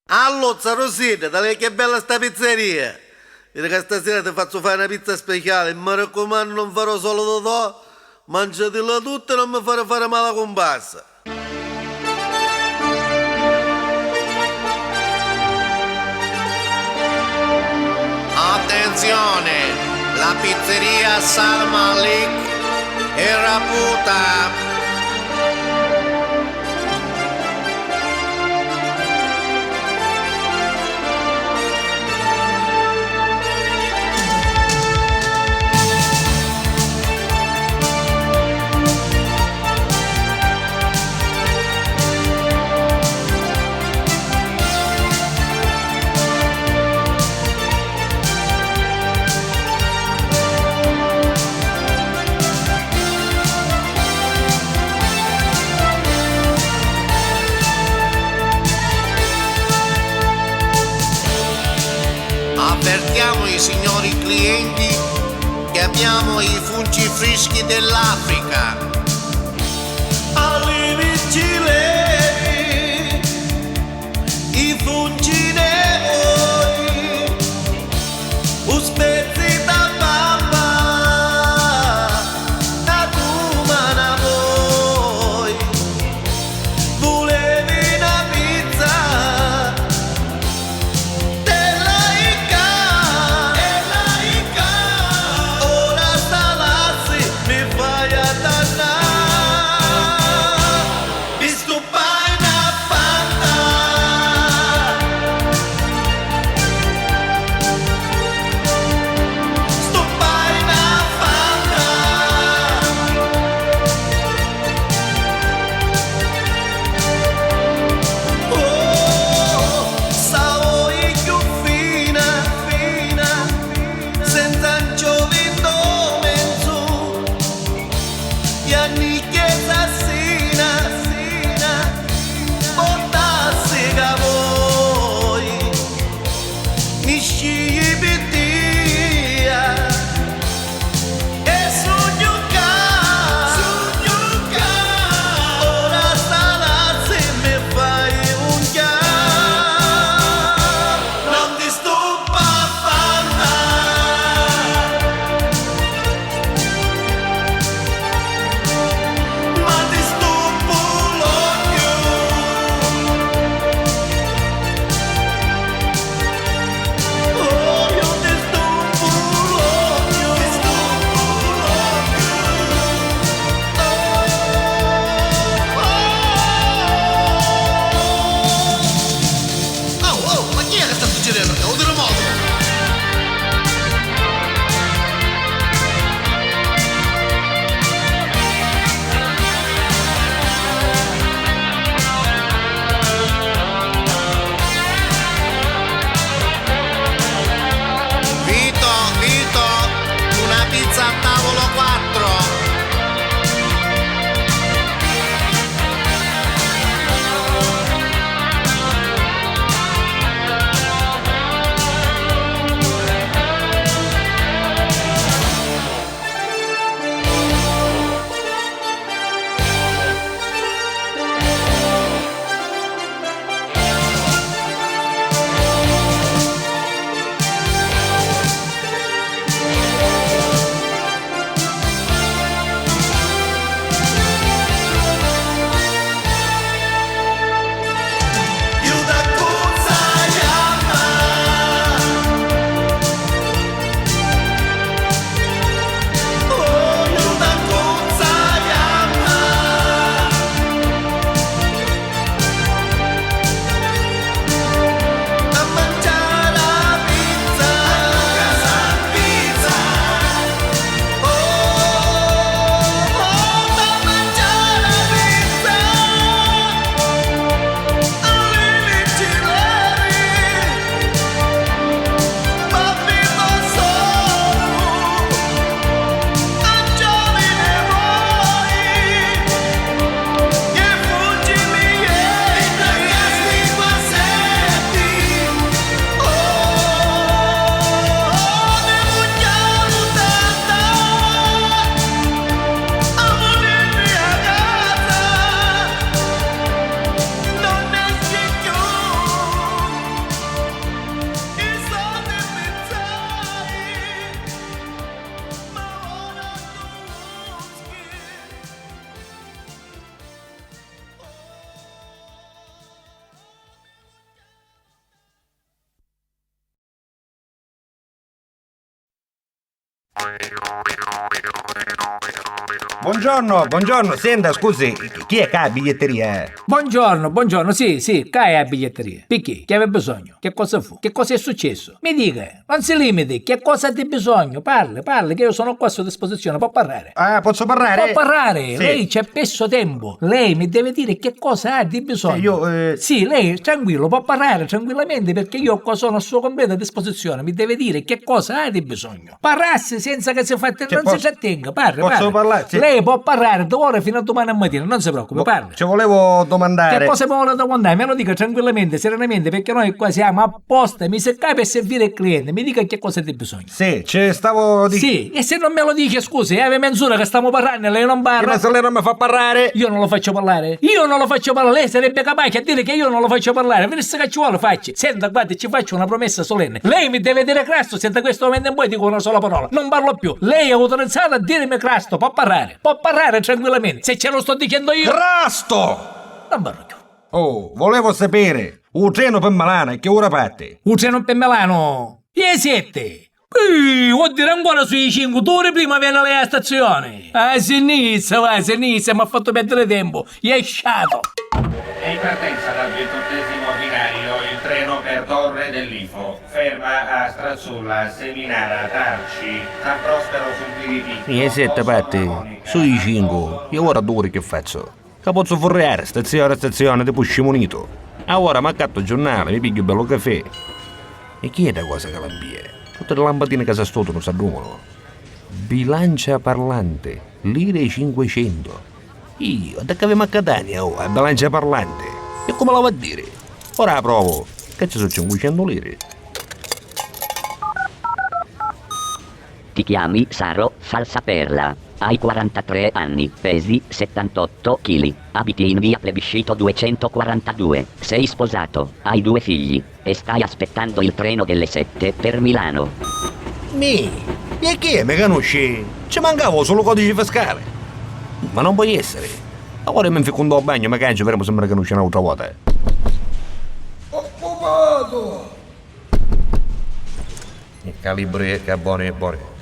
Allora, Rosina, dai che bella sta pizzeria! Vedi che stasera ti faccio fare una pizza speciale, mi raccomando non farò solo totò, mangiatela tutta e non mi fare male la compassa. Attenzione, la pizzeria Sal Malik è raputa. Avvertiamo i signori clienti che abbiamo i funghi freschi dell'Africa. Alle vigili, i funghi nevoi, spezzi da bamba, da tumana voi, volevi una pizza. Mi fai a dannare, visto Buongiorno, senta, scusi, chi è che ha la biglietteria? Buongiorno, sì, cai a biglietteria. Perché? Che aveva bisogno? Che cosa fu? Che cosa è successo? Mi dica, non si limiti, che cosa ha di bisogno? Parli, che io sono qua a sua disposizione, può parlare. Ah, posso parlare? Può parlare, Sì. lei c'è perso tempo. Lei mi deve dire che cosa ha di bisogno. Sì, lei tranquillo, può parlare tranquillamente perché io qua sono a sua completa disposizione. Mi deve dire che cosa ha di bisogno. Parlassi senza che si faccia, non si trattenga, parli. Posso parlare? Sì. Lei può parlare da ora fino a domani mattina, non si preoccupi, parli. Ci volevo domandare. Che cosa vuole domandare? Me lo dica tranquillamente, serenamente, perché noi qua siamo apposta, mi secca per servire il cliente. Mi dica che cosa ha di bisogno. Sì, ci stavo di... Sì, e se non me lo dice, scusi, è mezz'ora che stiamo parlando e lei non parla. Ma se lei non mi fa parlare... Io non lo faccio parlare. Lei sarebbe capace a dire che io non lo faccio parlare. Venisse che ci vuole facci. Senta, guarda, ci faccio una promessa solenne. Lei mi deve dire Crasto, senza questo momento in poi dico una sola parola. Non parlo più. Lei è autorizzato a dirmi Crasto, può parlare tranquillamente. Se ce lo sto dicendo io... Crasto! Non parlo più. Oh, volevo sapere, un treno per Milano e che ora parte? Un treno per Milano. E 7. Vuol dire ancora sui 5 ore prima viene lei alla stazione. A sinistra, mi ha fatto perdere tempo. Gli è sciato. È in partenza dal 28° binario il treno per Torre dell'Ifo. Ferma a Strazzulla, Seminara, Tarci, San Prospero sul Piripicco. E 7 parte, sui 5, e ora 2 ore che faccio? Che posso forreare, stazione a stazione, tipo scimunito. Ora mi accatto il giornale, mi piglio bello caffè. E chi è da cosa che la bie? Tutte le lampadine che si stotono si addumano. Bilancia parlante, lire 500. Io, da che avevo a Catania, a bilancia parlante. E come la va a dire? Ora la provo, che ci sono 500 lire. Ti chiami Saro Falsaperla. Hai 43 anni, pesi 78 kg, abiti in via Plebiscito 242, sei sposato, hai 2 figli e stai aspettando il treno delle 7 per Milano. E che mi conosci? Ci mancavo solo codice fiscale. Ma non può essere. Ora mi fecondo a bagno, mi cangio, vedremo se mi riconosce un'altra volta. Occupato! Il calibro che è buono.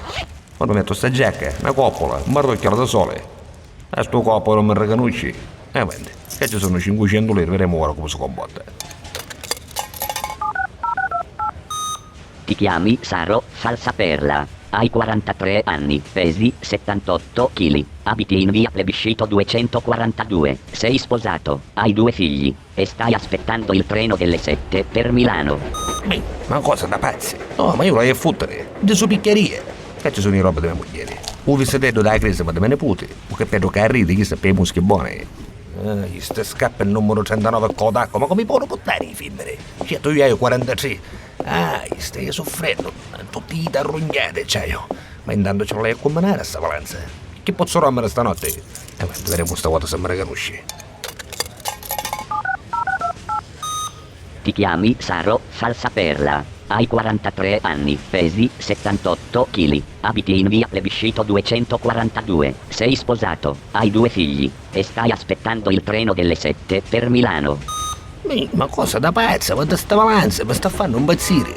Quando metto sta giacca, una coppola, un marrocchiolo da sole. A sto coppola non mi riconosci? Vedi, che ci sono 500 lire, vedremo ora come si comporta. Ti chiami Saro Falsaperla. Hai 43 anni, pesi 78 kg, abiti in via Plebiscito 242, sei sposato, hai 2 figli e stai aspettando il treno delle 7 per Milano. Ma cosa da pazzi? No, ma io la fottere, di su piccherie. Che ci sono i robe della moglie? Un vestito della crisi ma da me nipote, o che pedo che arrivi, chi sa per i muschi buoni. Ste scappa il numero 39 Kodako, ma come può portare i findere? Certo io ho 43. Stai soffrendo, tutti i tarrugnate c'hai. Ma intanto ce l'hai a combinare sta valenza. Che posso rompere stanotte? Vedremo stavolta se mi riconosci. Ti chiami Saro Falsaperla. Hai 43 anni, pesi 78 kg, abiti in via Plebiscito 242, sei sposato, hai 2 figli e stai aspettando il treno delle 7 per Milano. Ma cosa da pazza, guarda sta valanza, mi sta fanno impazzire.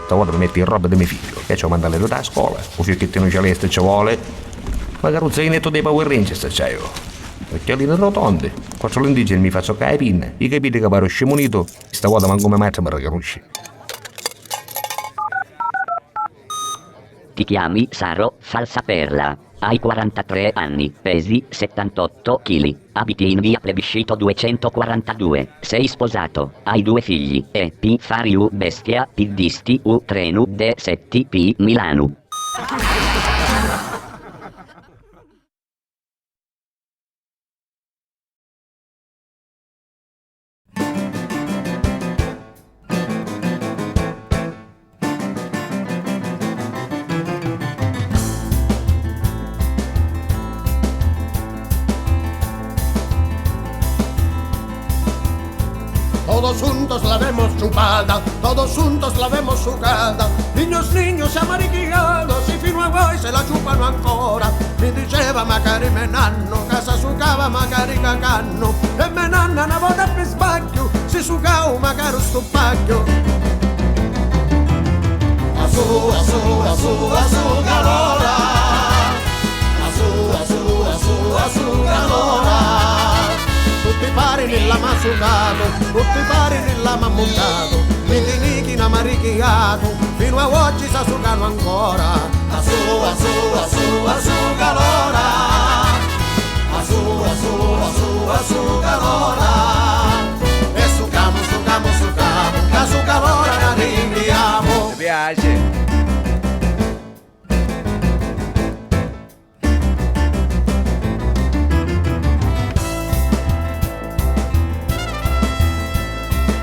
Stavolta mi metti in roba di mio figlio, che ci ho mandato da scuola, un fiocchettino celeste ci vuole. Ma carrozzainetto dei Power Rangers c'hai io. Occhialine rotonde, 4 lenticchie mi faccio cae pinna, i capite che paro scimunito, stavolta manco me matta mi riconosci. Ti chiami Saro Falsaperla. Hai 43 anni, pesi 78 kg, abiti in via Plebiscito 242, sei sposato, hai 2 figli e P fariu bestia piddisti u trenu de setti P Milano. Todos juntos la vemos chupada, todos juntos la vemos sucada. Niños, niños amariquillados y fino a voi se la chupano ancora. Mi diceva magari menanno, casa sucava magari cacanno. E menanna una volta per sbaglio, si sucava magari sto pacchio. Asu, asu, asu, asu, Carola. pari nella masucato, tutti pari nella mammucato, quindi nichi namarichiato, fino a oggi sa sucano ancora. Asu calora, asu calora, e sucamo, che su calora la rinviamo. Mi piace.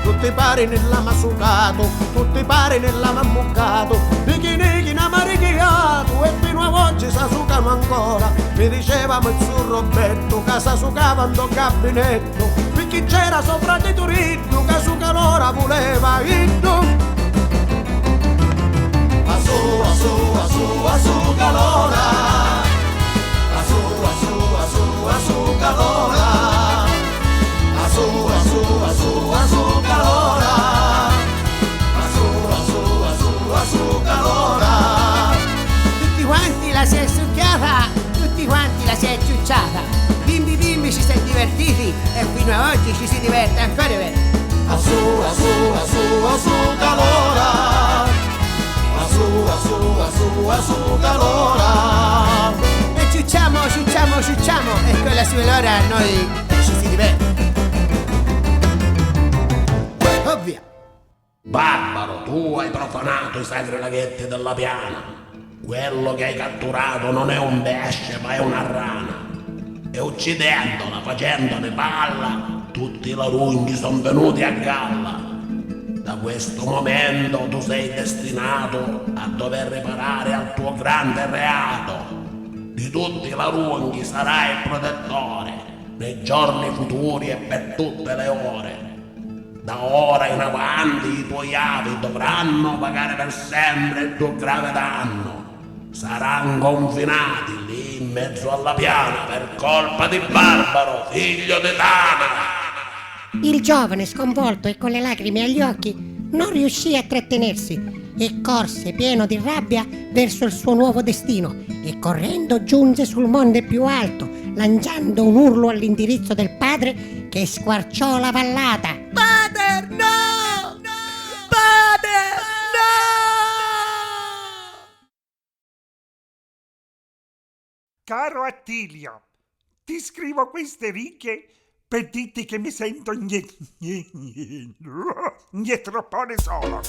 Tutti pari nella masucato, tutti pari nella mammucato, nichi namarichiato, e fino a oggi sa sucano ancora. Mi dicevamo il suo Roberto, che sa sucava in gabinetto, perché c'era sopra di Turitto, che su calora voleva inno. Asu calora, asu calora, asu calora, asu calora. Tutti quanti la si è succhiata, tutti quanti la si è ciucciata. Bimbi ci si è divertiti e fino a oggi ci si diverte ancora bene. Asu calora, asu calora. E ciucciamo, e con la sua lora noi ci si diverte. Ovvio. Barbaro, tu hai profanato i sacri laghetti della piana. Quello che hai catturato non è un pesce, ma è una rana. E uccidendola, facendone palla, tutti i larunghi sono venuti a galla. Da questo momento tu sei destinato a dover riparare al tuo grande reato. Di tutti i larunghi sarai il protettore, nei giorni futuri e per tutte le ore. Da ora in avanti i tuoi avi dovranno pagare per sempre il tuo grave danno. Saranno confinati lì in mezzo alla piana per colpa di Barbaro, figlio di Tana. Il giovane, sconvolto e con le lacrime agli occhi, non riuscì a trattenersi e corse pieno di rabbia verso il suo nuovo destino e correndo giunse sul monte più alto, lanciando un urlo all'indirizzo del padre che squarciò la vallata. Padre, no! Padre, no! Caro Attilio, ti scrivo queste righe per dirti che mi sento troppo solo.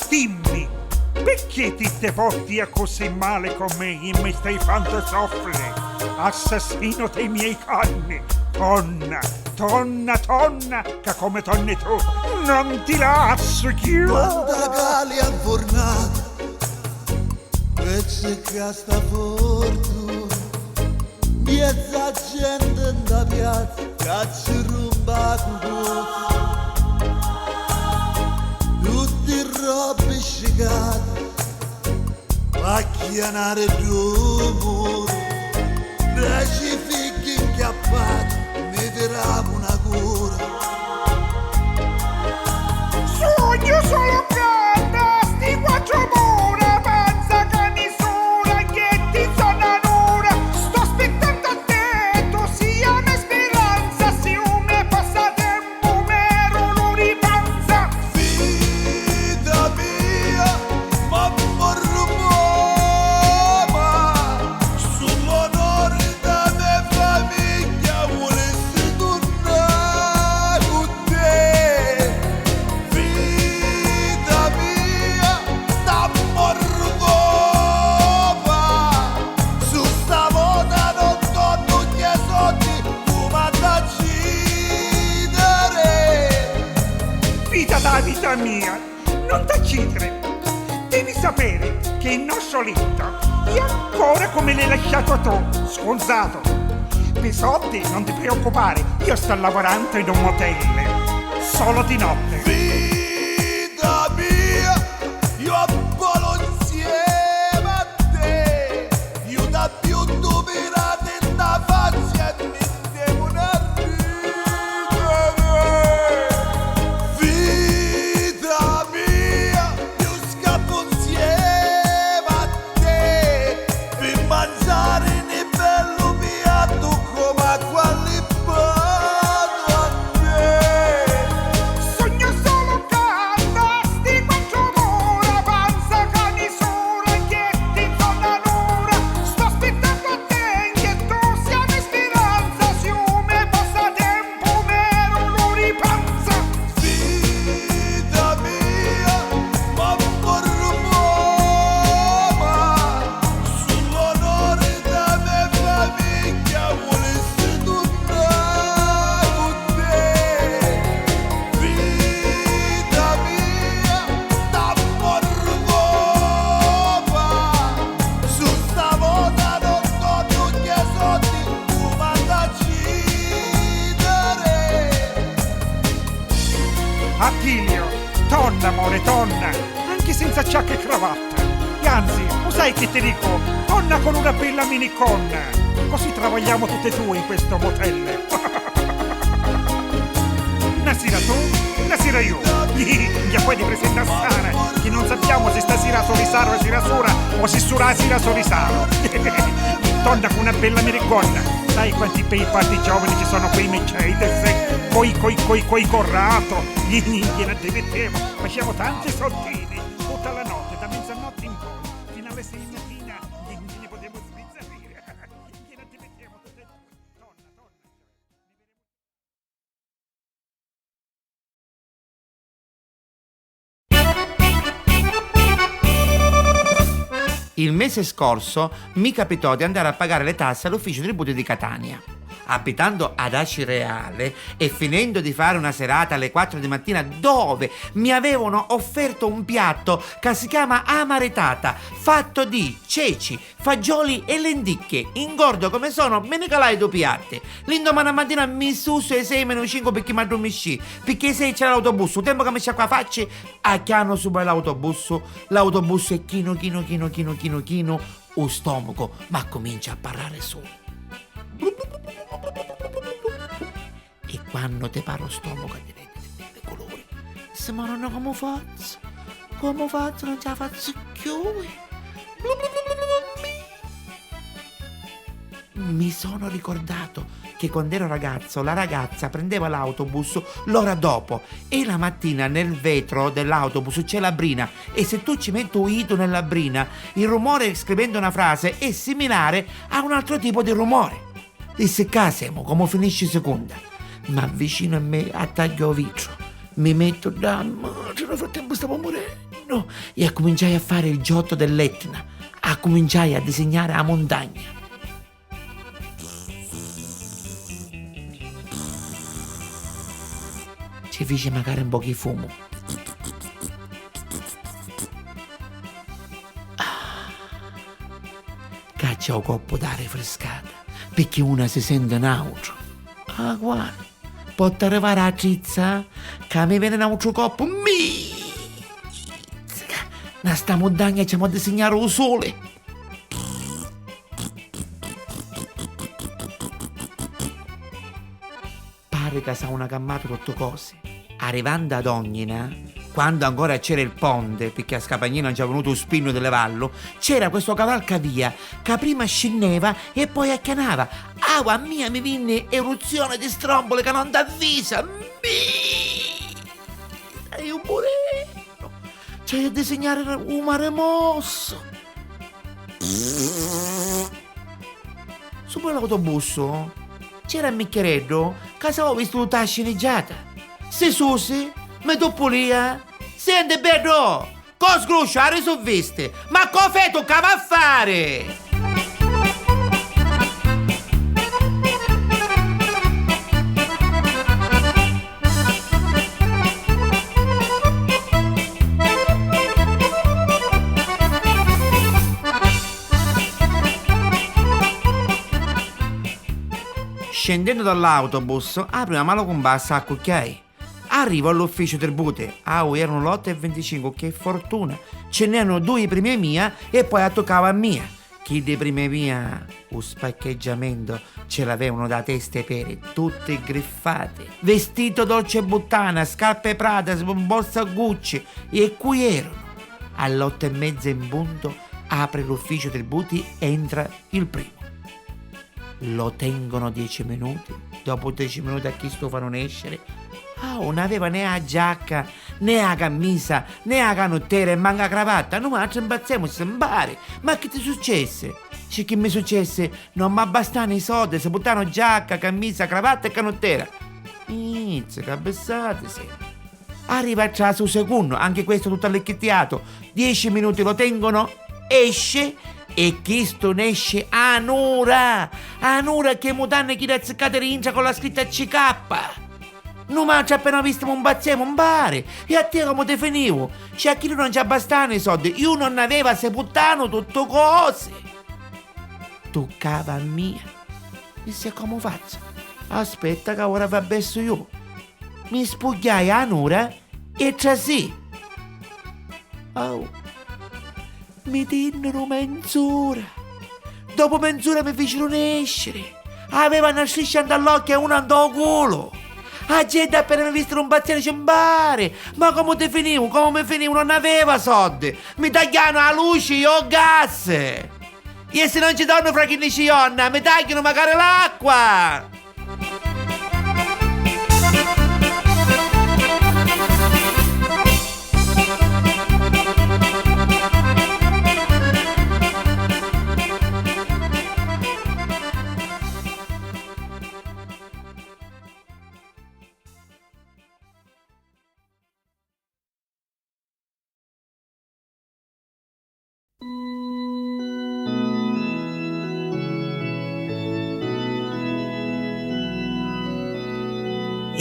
Dimmi, perché ti te porti a così male con me e mi stai facendo soffrire? Assassino dei miei conni, tonna, che come tonne tu non ti lascio più. Quanta calia fornata, questa casta fortuna, miezza gente da piazza che ci rumba tutti robe scicate, macchianare due muri, crocifighi inchiappati, mi tiravo una cura. Sogno solo canna, sti quattro mura, pensa che misura, che ti sono nura. Sto aspettando a te, tu sia una speranza, se un passatempo mero non ripensa. Vita mia, mamma rumore, sull'onore da me famiglia volessi tornare con te. Vita mia, stammo rumore, su sta vota non torno che soldi, come da cidere. Vita mia, non t'accidere. Devi sapere che il nostro letto è ancora come l'hai lasciato tu, sconzato. Per soldi non ti preoccupare, io sto lavorando in un motel, solo di notte. Vita mia, io abbolo insieme a te, io da più dubirate in la faccia e mi devo una vita mia, io scappo insieme a te, per mangiare in bello piatto come a quali vado a tonna, amore, tonna, anche senza giacca e cravatta. E anzi, lo sai che ti dico? Tonna con una bella miniconna, così travagliamo tutte e due in questo motel. Una sera tu, una sera io. Ya poi ti presenta Sara, che non sappiamo se stasera solisaro o sera o se sera solisaro. Tonna con una bella miniconna. Sai quanti bei parti giovani ci sono qui in Mercedes, coi Corrado, gliene divertiamo, facciamo tanti soldini, tutta la notte, da mezzanotte in poi, fino alle 6 mattina, ne potevo sbizzarrire, gliene divertiamo tutte e due, tonna. Il mese scorso mi capitò di andare a pagare le tasse all'ufficio tributi di Catania. Abitando ad Acireale e finendo di fare una serata alle 4 di mattina dove mi avevano offerto un piatto che si chiama amaretata, fatto di ceci, fagioli e lenticchie, ingordo come sono, me ne calai 2 piatti. L'indomani mattina mi suso ai 6 meno 5 perché mi addormisci, perché ai 6 c'era l'autobus, il tempo che mi sciacqua facci, acchiano su l'autobus è chino, o stomaco, ma comincia a parlare su. E quando ti parlo stomaco diventa di colori. Se ma non come faccio? Non ce la faccio più. Mi sono ricordato che quando ero ragazzo la ragazza prendeva l'autobus l'ora dopo e la mattina nel vetro dell'autobus c'è la brina e se tu ci metti un dito nella brina il rumore scrivendo una frase è similare a un altro tipo di rumore. E se casemo, come finisce seconda? Ma vicino a me attaglio vitro, mi metto da madre, nel frattempo stavo morendo e a cominciare a fare il giotto dell'Etna, a cominciare a disegnare la montagna. Ci fece magari un po' di fumo. Caccia un coppo d'aria frescata, perché una si sente neutro. Ah, guarda, può arrivare a cizza, che mi viene un altro coppo, na sta montagna ci abbiamo disegnato il sole. Pare che sa una cammata tutto cose. Arrivando ad Ognina, quando ancora c'era il ponte, perché a Scapagnino non c'è venuto un spinno delle vallo, c'era questo cavalcavia che prima scendeva e poi accanava. Agua mia mi venne eruzione di strombole che non t'avvisa. Sei un moreno. C'è a disegnare un mare mosso. Su quell'autobus c'era il micchereddo che avevo visto tutta la sceneggiata. Se susi, me doppolia, sente bello, cos gruscio, a risolviste, ma co fai toccava a fare? Scendendo dall'autobus, apro una mano con bassa a cucchiai. Arrivo all'ufficio tributi. Erano l'8:25, che fortuna. Ce n'erano 2 prime mia e poi toccava a mia. Chi di prime mia, lo spaccheggiamento ce l'avevano da teste e pere, tutte griffate. Vestito Dolce Buttana, scarpe Prada, borsa Gucci. E qui erano. All'8:30 in punto apre l'ufficio tributi, entra il primo. Lo tengono 10 minuti. Dopo 10 minuti a chi stufano escere. Non aveva né la giacca, né la camisa, né la canottiera e manca la cravatta. Noi ci impazziamo sembare. Ma che ti successe? C'è che mi successe? Non mi abbastavano i soldi, se buttano giacca, camisa, cravatta e canottiera. Inizia, cabezzate, sì. Arriva a su secondo, anche questo tutto allecchittiato. 10 minuti lo tengono, esce. E chi sto ne esce Anura che mutanne chi da ziccate rincia con la scritta CK. Non mangia appena visto un bazziamo un bare. E a te come te finivo? C'è chi non c'è abbastanza i soldi. Io non aveva se puttano tutto cose. Toccava a mia. E se come faccio? Aspetta che ora va besso io. Mi spugliai a Nura e trasì. Oh. Mi tennero mezz'ora. Dopo mezz'ora mi fecero escere. Aveva una striscia all'occhio e una al culo. La gente appena mi vistero un paziente cimbare. Ma come ti finivo? Come mi finivo? Non aveva soldi. Mi tagliano la luce e il gas. E se non ci danno fra chi ne ci onna, mi tagliano magari l'acqua.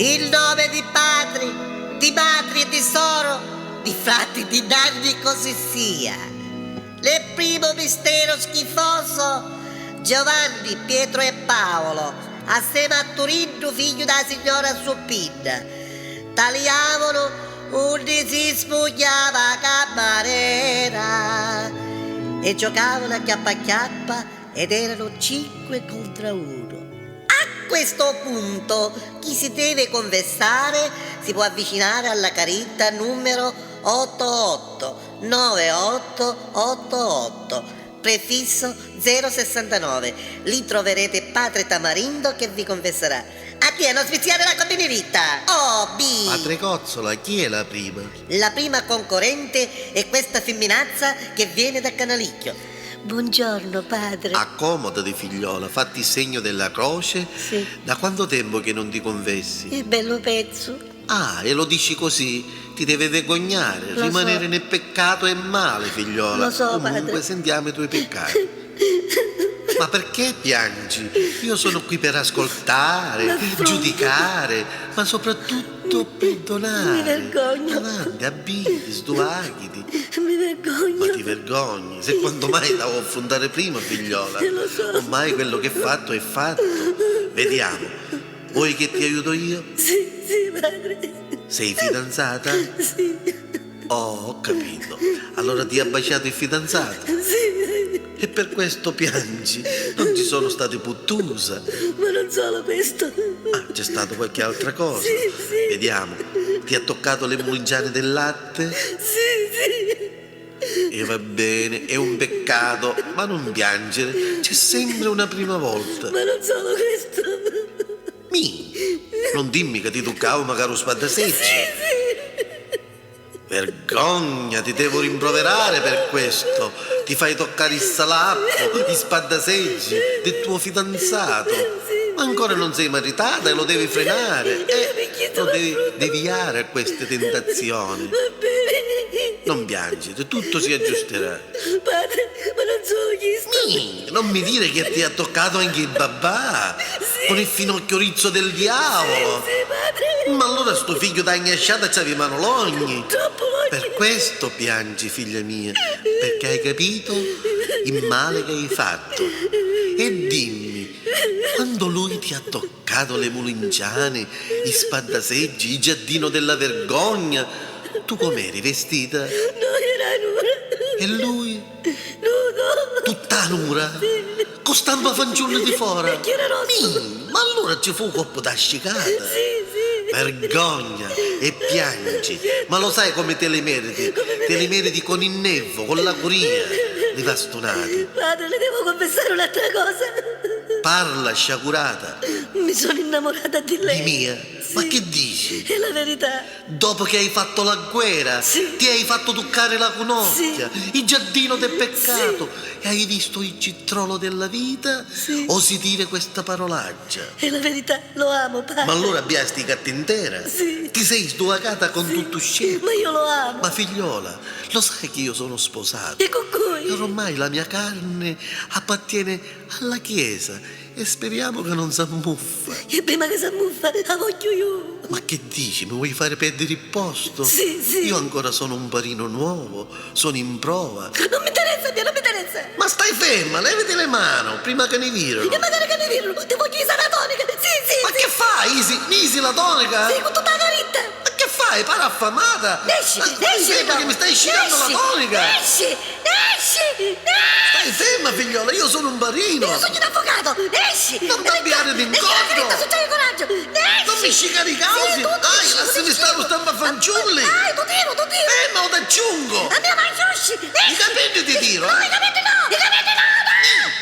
Il nome di padri, di madri e di soro, di frati, di nanni, così sia. Il primo mistero schifoso, Giovanni, Pietro e Paolo, assieme a Turinno, figlio della signora Suppinna. Tagliavano onde si spugnava camarera e giocavano a chiappa a chiappa ed erano 5 contro 1. A questo punto chi si deve confessare si può avvicinare alla carita numero 889888, prefisso 069. Lì troverete padre Tamarindo che vi confesserà. A chi è non spiziare la combineritta? Oh, B! Padre Cozzola, chi è la prima? La prima concorrente è questa femminazza che viene da Canalicchio. Buongiorno, padre. Accomodati, figliola, fatti il segno della croce. Sì. Da quanto tempo che non ti confessi? Che bello pezzo. Ah, e lo dici così? Ti deve vergognare. Lo Rimanere so. nel peccato è male, figliola. Lo so, Comunque, padre. sentiamo i tuoi peccati. Ma perché piangi? Io sono qui per ascoltare, giudicare, ma soprattutto perdonare. Mi vergogno. Avanti, abiti, sduvagiti. Mi vergogno. Ma ti vergogni? Se quando mai devo affrontare prima, figliola. Lo so. Ormai quello che è fatto è fatto. Vediamo. Vuoi che ti aiuto io? Sì, padre. Sei fidanzata? Sì. Oh, ho capito. Allora ti ha baciato il fidanzato? Sì. E per questo piangi? Non ci sono state puttuse? Ma non solo questo. Ah, c'è stata qualche altra cosa? Sì. Vediamo. Ti ha toccato le mulingiane del latte? Sì. E va bene, è un peccato, ma non piangere, c'è sempre una prima volta. Ma non solo questo. Non dimmi che ti toccavo magari un spadaseggi. Sì. Vergogna, ti devo rimproverare per questo. Ti fai toccare il salappo, gli spadaseggi del tuo fidanzato. Ma ancora non sei maritata e lo devi frenare. Lo devi deviare a queste tentazioni. Non piangere, tutto si aggiusterà. Padre, ma non solo questo. Non mi dire che ti ha toccato anche il babà, con il finocchio rizzo del diavolo. Sì, padre. Ma allora sto figlio da agnasciata c'avevi manologni. Troppo logni. Per questo piangi, figlia mia, perché hai capito il male che hai fatto. E dimmi, quando lui ti ha toccato le mulinciane, i spadaseggi, il giardino della vergogna, tu com'eri vestita? No, era nura. E lui? Nudo. Tutta nura? Con stampa fanciulla di fuori? Perché era rosso. Ma allora ci fu un colpo da scicata. Sì. Vergogna e piangi, ma lo sai come te le meriti? Te le meriti con il nevo, con la curia, li bastonati. Padre, le devo confessare un'altra cosa. Parla, sciagurata. Mi sono innamorata di lei. Di mia? Sì. Ma che dici? È la verità. Dopo che hai fatto la guerra, Sì. ti hai fatto toccare la conocchia, il giardino del peccato, e hai visto il citrolo della vita? Sì. Osi dire questa parolaccia? È la verità, lo amo, padre. Ma allora biasti intera? Sì. Ti sei sduvacata con tutto scemo? Ma io lo amo. Ma figliola, lo sai che io sono sposato? E con cui? E ormai la mia carne appartiene alla Chiesa e speriamo che non s'ammuffa. E prima che si ammuffa, la voglio io. Ma che dici? Mi vuoi fare perdere il posto? Sì. Io ancora sono un barino nuovo, sono in prova. Non mi interessa, Pia, non mi interessa. Ma stai ferma, levati le mani, prima che ne virano. E magari che ne virano, ti voglio usare la tonica. Sì. Ma che fai? Isi la tonica? Sì, con tutta la caritta. Ma che fai? fai? Pare affamata! Esci, esci! Ferma che mi stai scicando la tonica! Esci, esci! Stai ferma, figliola, io sono un barino! Io sono un avvocato! Esci! Non cambiare d'incontro! Esci, c'hai coraggio! Esci! Non mi scicare i causi! Sì, tu dici, lasciami stare lo stampa fanciulli! Dai, tu tiro! Ferma o t'acciungo! La mia mano, usci! I capelli ti tiro! No, i capelli no! I capelli no!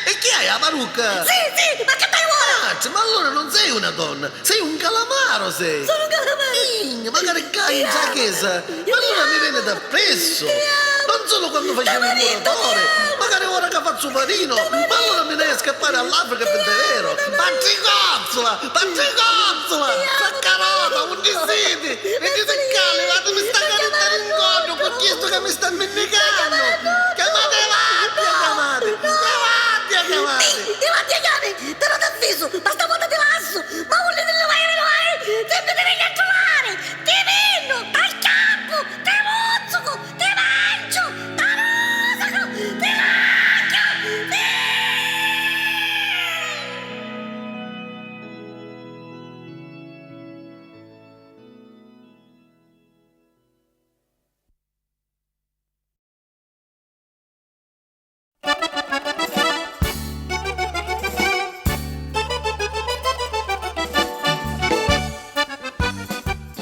E chi hai, la parrucca? Sì, ma che dai vuole? Ma allora non sei una donna, sei un calamaro, sei! Sono un calamaro! Magari cai in chiesa, ma allora mi viene da presso! Non solo quando facevo il muratore, magari ora che faccio farino, ma allora mi devi scappare all'Africa per davvero! Patricozzola! Saccarota, un disiti! Vedi se cali, guarda, mi sta calentando in corno, per chiesto che mi sta mendicando! Chiamate avanti! Te lo avviso, ma stavolta ti lasso! Ma vuoi che lo vai! Sempre ti vengo a trovare! Ti vengo! Al campo! Ti mozzuco! Ti mangio! Ti rosaco! Ti mangio!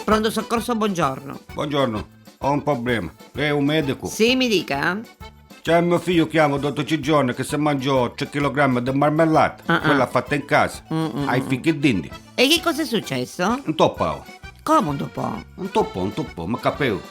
Pronto soccorso, buongiorno. Buongiorno, ho un problema. Lei è un medico? Sì, mi dica. C'è mio figlio chiamo dottor Cigione che si mangiò 3 kg di marmellata, quella fatta in casa, ai fichi d'indi. E che cosa è successo? Un toppao. Come un dopo? Un toppo, ma capevo.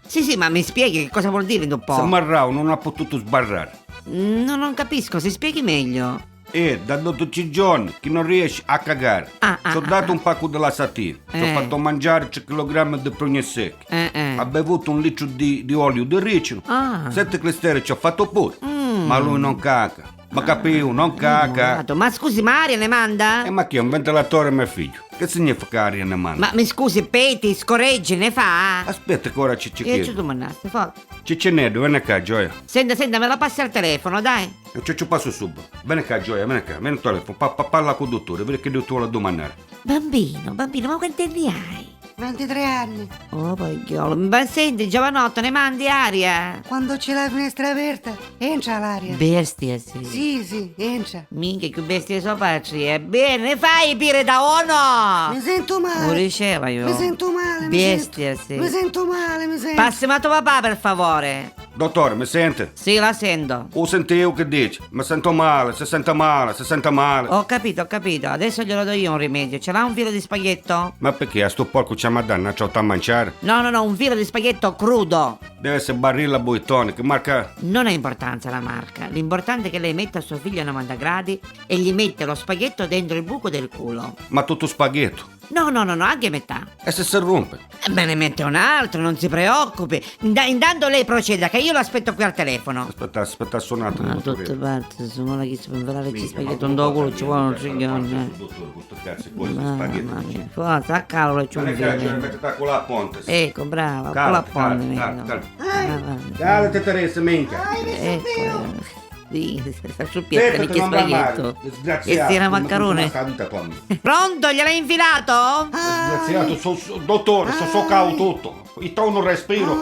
Sì, ma mi spieghi che cosa vuol dire un dopo? Se marrao non ha potuto sbarrare. Non capisco, si spieghi meglio. E da dottor Cigione che non riesce a cagare. Ci ho dato un pacco della satina, ci ho fatto mangiare 3 kg di prugne secche. Ha bevuto un litro di olio di ricino, 7 clistere ci ho fatto pure, ma lui non caga. Ma capivo, non caga. Ma scusi, ma aria ne manda? Ma chi è un ventilatore mio figlio? Che significa aria ne manda? Ma mi scusi, peti, scorreggi, ne fa? Aspetta che ora ci Io ci chiedo. domandaste, forza. Ciccinedo, vieni qua, Gioia. Senta, me la passi al telefono, dai. Ci passo subito. Vieni qua, Gioia, vieni qua, vieni al telefono, parla con il dottore, perché il dottore vuole domandare. Bambino, ma quanti anni hai? 23 anni. Oh, pagliolo. Ma senti, giovanotto, ne mandi aria? Quando c'è la finestra aperta, entra l'aria. Bestia, sì. Sì, entra. Minchia, che bestia so facci, bene, fai pire da uno! Mi sento male. Lo diceva io. Mi sento male. Bestia, sì. Mi sento male. Passami a tuo papà, per favore. Dottore, mi sente? Sì, la sento. O sentivo che dice? Mi sento male, si sente male. Ho capito. Adesso glielo do io un rimedio. Ce l'ha un filo di spaghetto? Ma perché a sto porco c'è Madonna, c'ho da mangiare? No, un filo di spaghetto crudo. Deve essere Barilla Boitone, che marca? Non ha importanza la marca. L'importante è che lei metta suo figlio a 90 gradi e gli mette lo spaghetto dentro il buco del culo. Ma tutto spaghetto? No, anche metà. E se si rompe? Me ne mette un altro, non si preoccupi. Intanto lei proceda, che io lo aspetto qui al telefono. Aspetta, suonato. Ma tutte parti, sono la che si può infilare il spaghetto un do culo, ci vuole un ciglione. Mamma mia, forza, a cavolo, ci vuole. Mettete con la ponte. Ecco, brava, con la ponte. Calate Teresa, minchia. Ecco. Sì, sta sul piatto di spaghetto. E si era maccarone. Pronto, gliel'hai infilato? Disgraziato, dottore, so cavo tutto. Il tono respiro.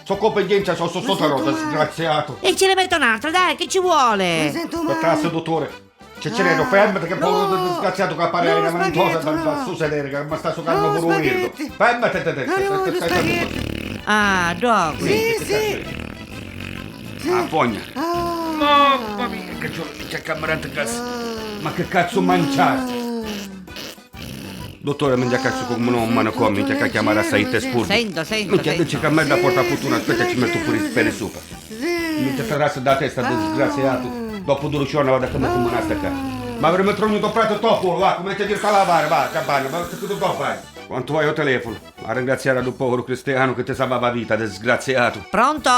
So competente, so sotto, disgraziato. E ce ne metto un altro, dai, che ci vuole? Mi sento male. Aspetta, dottore. Ciccinedo, fermati che povero disgraziato che appare in avantosa dal suo sedere, che mi sta soccando pure un irdo. Fermati. Ah, dopo. Sì. Ah, fogna. Mamma mia, che c'è camerante cazzo. Ma che cazzo mangiate? Dottore, mi cazzo come un manicomio, mi che chiamare a Saite Spurdi. Sento. Mi dice che a me da porta fortuna, aspetta ci metto pure i peli sopra. Mi ti ferrasse da testa, disgraziato. Dopo 12 ore vado a come una stacca. Ma avremmo trovato prato troppo, va, come ti dico a lavare, va, cabana, ma che tu fai? Quanto vai al telefono? A ringraziare ad un povero cristiano che ti salvava la vita, disgraziato. Pronto?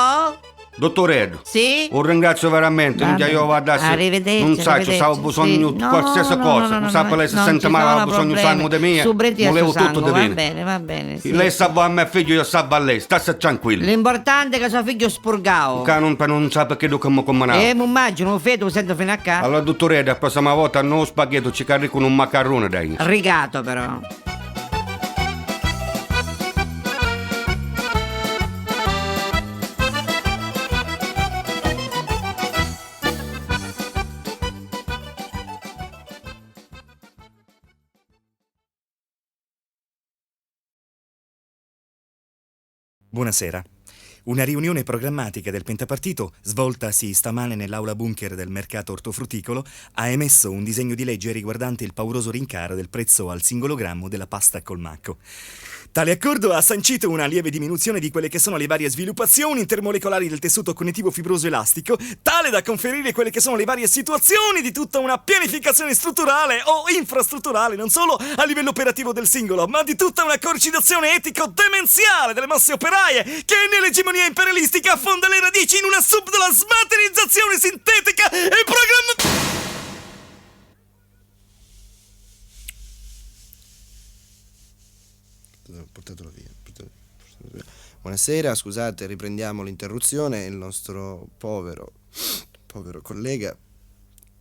Dottor Edo, sì? Un ringrazio veramente, non io vado a arrivederci. Non sai, ci stavo bisogno di qualsiasi cosa. Non sa per lei se sente male, ho bisogno di sangue di mia. Volevo tutto di bene. Va bene. Sì. Lei salva a me figlio, io salvo a lei, stassi tranquillo. L'importante è che suo figlio spurgao. Che non sa perché tu come comanavo. Mi immagino, un feto sento fino a qua. Allora, dottor Edo, la prossima volta non spaghetto, ci carico con un maccarone dai. Rigato però. Buonasera. Una riunione programmatica del pentapartito, svoltasi stamane nell'aula bunker del mercato ortofrutticolo, ha emesso un disegno di legge riguardante il pauroso rincaro del prezzo al singolo grammo della pasta col macco. Tale accordo ha sancito una lieve diminuzione di quelle che sono le varie sviluppazioni intermolecolari del tessuto connettivo fibroso elastico, tale da conferire quelle che sono le varie situazioni di tutta una pianificazione strutturale o infrastrutturale, non solo a livello operativo del singolo, ma di tutta una corcidazione etico-demenziale delle masse operaie che nell'egemonia imperialistica affonda le radici in una subdola smaterializzazione sintetica e programma... Portatelo via. Buonasera, scusate, riprendiamo l'interruzione. Il nostro povero collega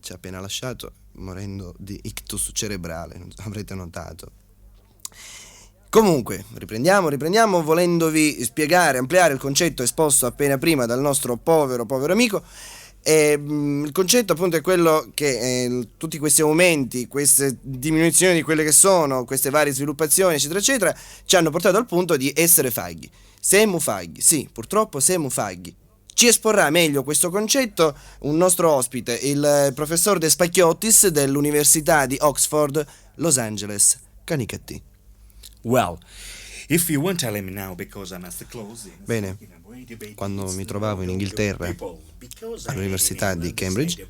ci ha appena lasciato morendo di ictus cerebrale, non avrete notato. Comunque, riprendiamo volendovi spiegare, ampliare il concetto esposto appena prima dal nostro povero amico. Il concetto appunto è quello che tutti questi aumenti, queste diminuzioni di quelle che sono, queste varie sviluppazioni eccetera eccetera ci hanno portato al punto di essere faghi. Siamo faghi, sì, purtroppo siamo faghi. Ci esporrà meglio questo concetto un nostro ospite, il professor De Spacchiottis dell'Università di Oxford, Los Angeles, Canicattì. Well, if you won't tell him now because I must close. Bene, quando mi trovavo in Inghilterra all'Università di Cambridge